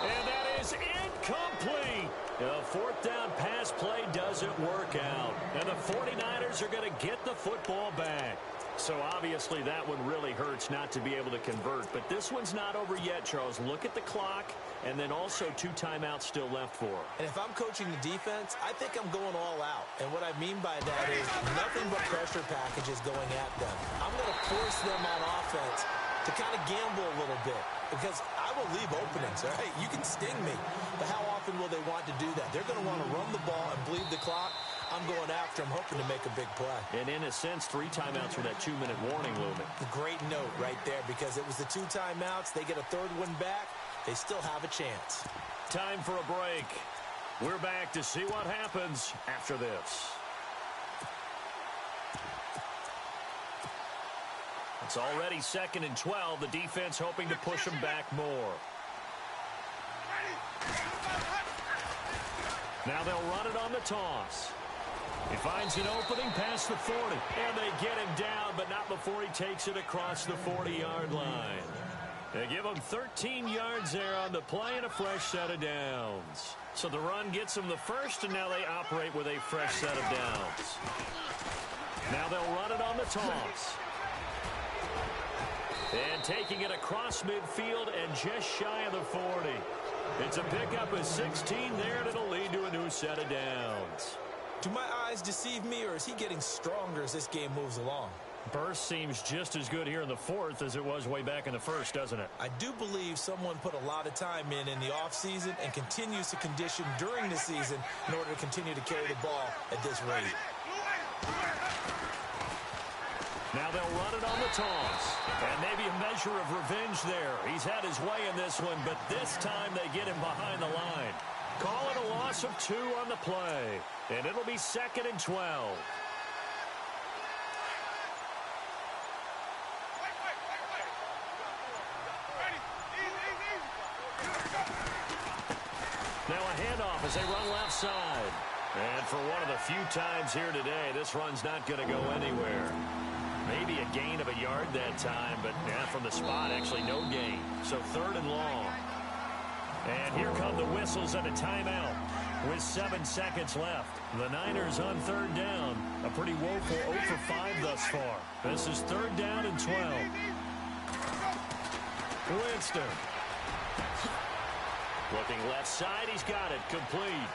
And that is incomplete. The 4th down pass play doesn't work out. And the 49ers are going to get the football back. So obviously that one really hurts not to be able to convert. But this one's not over yet, Charles. Look at the clock, and then also 2 timeouts still left for him. And if I'm coaching the defense, I think I'm going all out. And what I mean by that is nothing but pressure packages going at them. I'm going to force them on offense to kind of gamble a little bit, because I will leave openings, all right? You can sting me, but how often will they want to do that? They're going to want to run the ball and bleed the clock. I'm going after them, hoping to make a big play. And in a sense, 3 timeouts with that 2-minute warning looming. Great note right there, because it was the 2 timeouts. They get a 3rd one back. They still have a chance. Time for a break. We're back to see what happens after this. It's already 2nd and 12. The defense hoping to push them back more. Now they'll run it on the toss. He finds an opening past the 40. And they get him down, but not before he takes it across the 40-yard line. They give him 13 yards there on the play and a fresh set of downs. So the run gets them the first, and now they operate with a fresh set of downs. Now they'll run it on the toss. And taking it across midfield and just shy of the 40. It's a pickup of 16 there, and it'll lead to a new set of downs. Do my eyes deceive me, or is he getting stronger as this game moves along? Burst seems just as good here in the 4th as it was way back in the 1st, doesn't it? I do believe someone put a lot of time in the offseason and continues to condition during the season in order to continue to carry the ball at this rate. Now they'll run it on the toss. And maybe a measure of revenge there. He's had his way in this one, but this time they get him behind the line. Call it a loss of 2 on the play. And it'll be 2nd and 12. Now a handoff as they run left side. And for one of the few times here today, this run's not going to go anywhere. Maybe a gain of a yard that time, but from the spot, actually no gain. So 3rd and long. And here come the whistles and a timeout with 7 seconds left. The Niners on 3rd down. A pretty woeful 0 for 5 thus far. This is 3rd down and 12. Winston. Looking left side, he's got it, complete.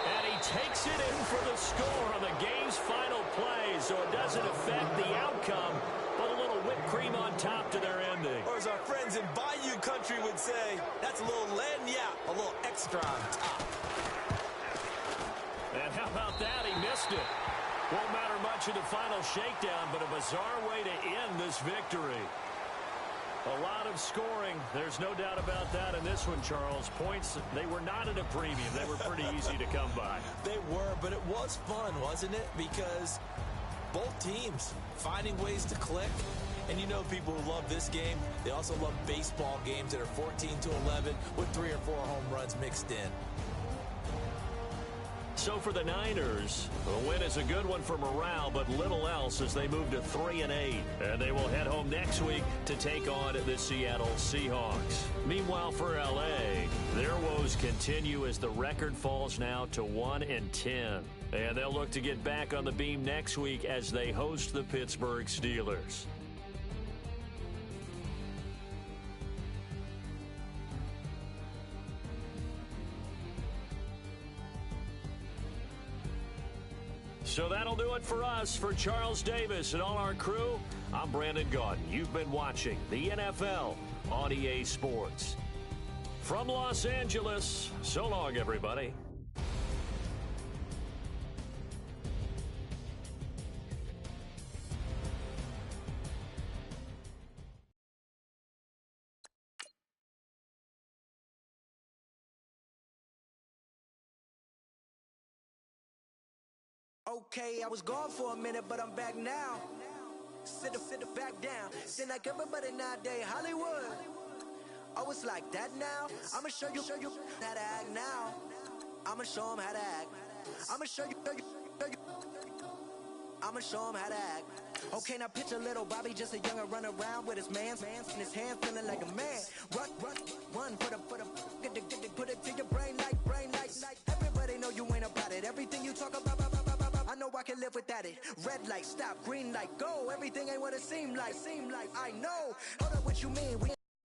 And he takes it in for the score on the game's final play, so it doesn't affect the outcome, but a little whipped cream on top to their ending. Or as our friends in Bayou Country would say, that's a little lagniappe, a little extra on top. And how about that? He missed it. Won't matter much in the final shakedown, but a bizarre way to end this victory. A lot of scoring. There's no doubt about that in this one, Charles. Points, they were not at a premium. They were pretty easy to come by. They were, but it was fun, wasn't it? Because both teams finding ways to click. And you know people who love this game, they also love baseball games that are 14-11 with 3 or 4 home runs mixed in. So for the Niners, the win is a good one for morale, but little else as they move to 3-8. And they will head home next week to take on the Seattle Seahawks. Meanwhile, for L.A., their woes continue as the record falls now to 1-10. And they'll look to get back on the beam next week as they host the Pittsburgh Steelers. So that'll do it for us. For Charles Davis and all our crew, I'm Brandon Gaudin. You've been watching the NFL on EA Sports. From Los Angeles, so long, everybody. Okay, I was gone for a minute, but I'm back now. Sit back down. Seem like everybody nowadays, Hollywood. Oh, it's like that now? I'ma show you how to act now. I'ma show them how to act. I'ma show you. I'ma show them how to act. Okay, now picture little Bobby, just a younger run around with his man's in his hand, feeling like a man. Run, put it to your brain like. Everybody know you ain't about it. Everything you talk about, I know I can live without it. Red light, stop, green light, go. Everything ain't what it seem like. I know. Hold up, what you mean?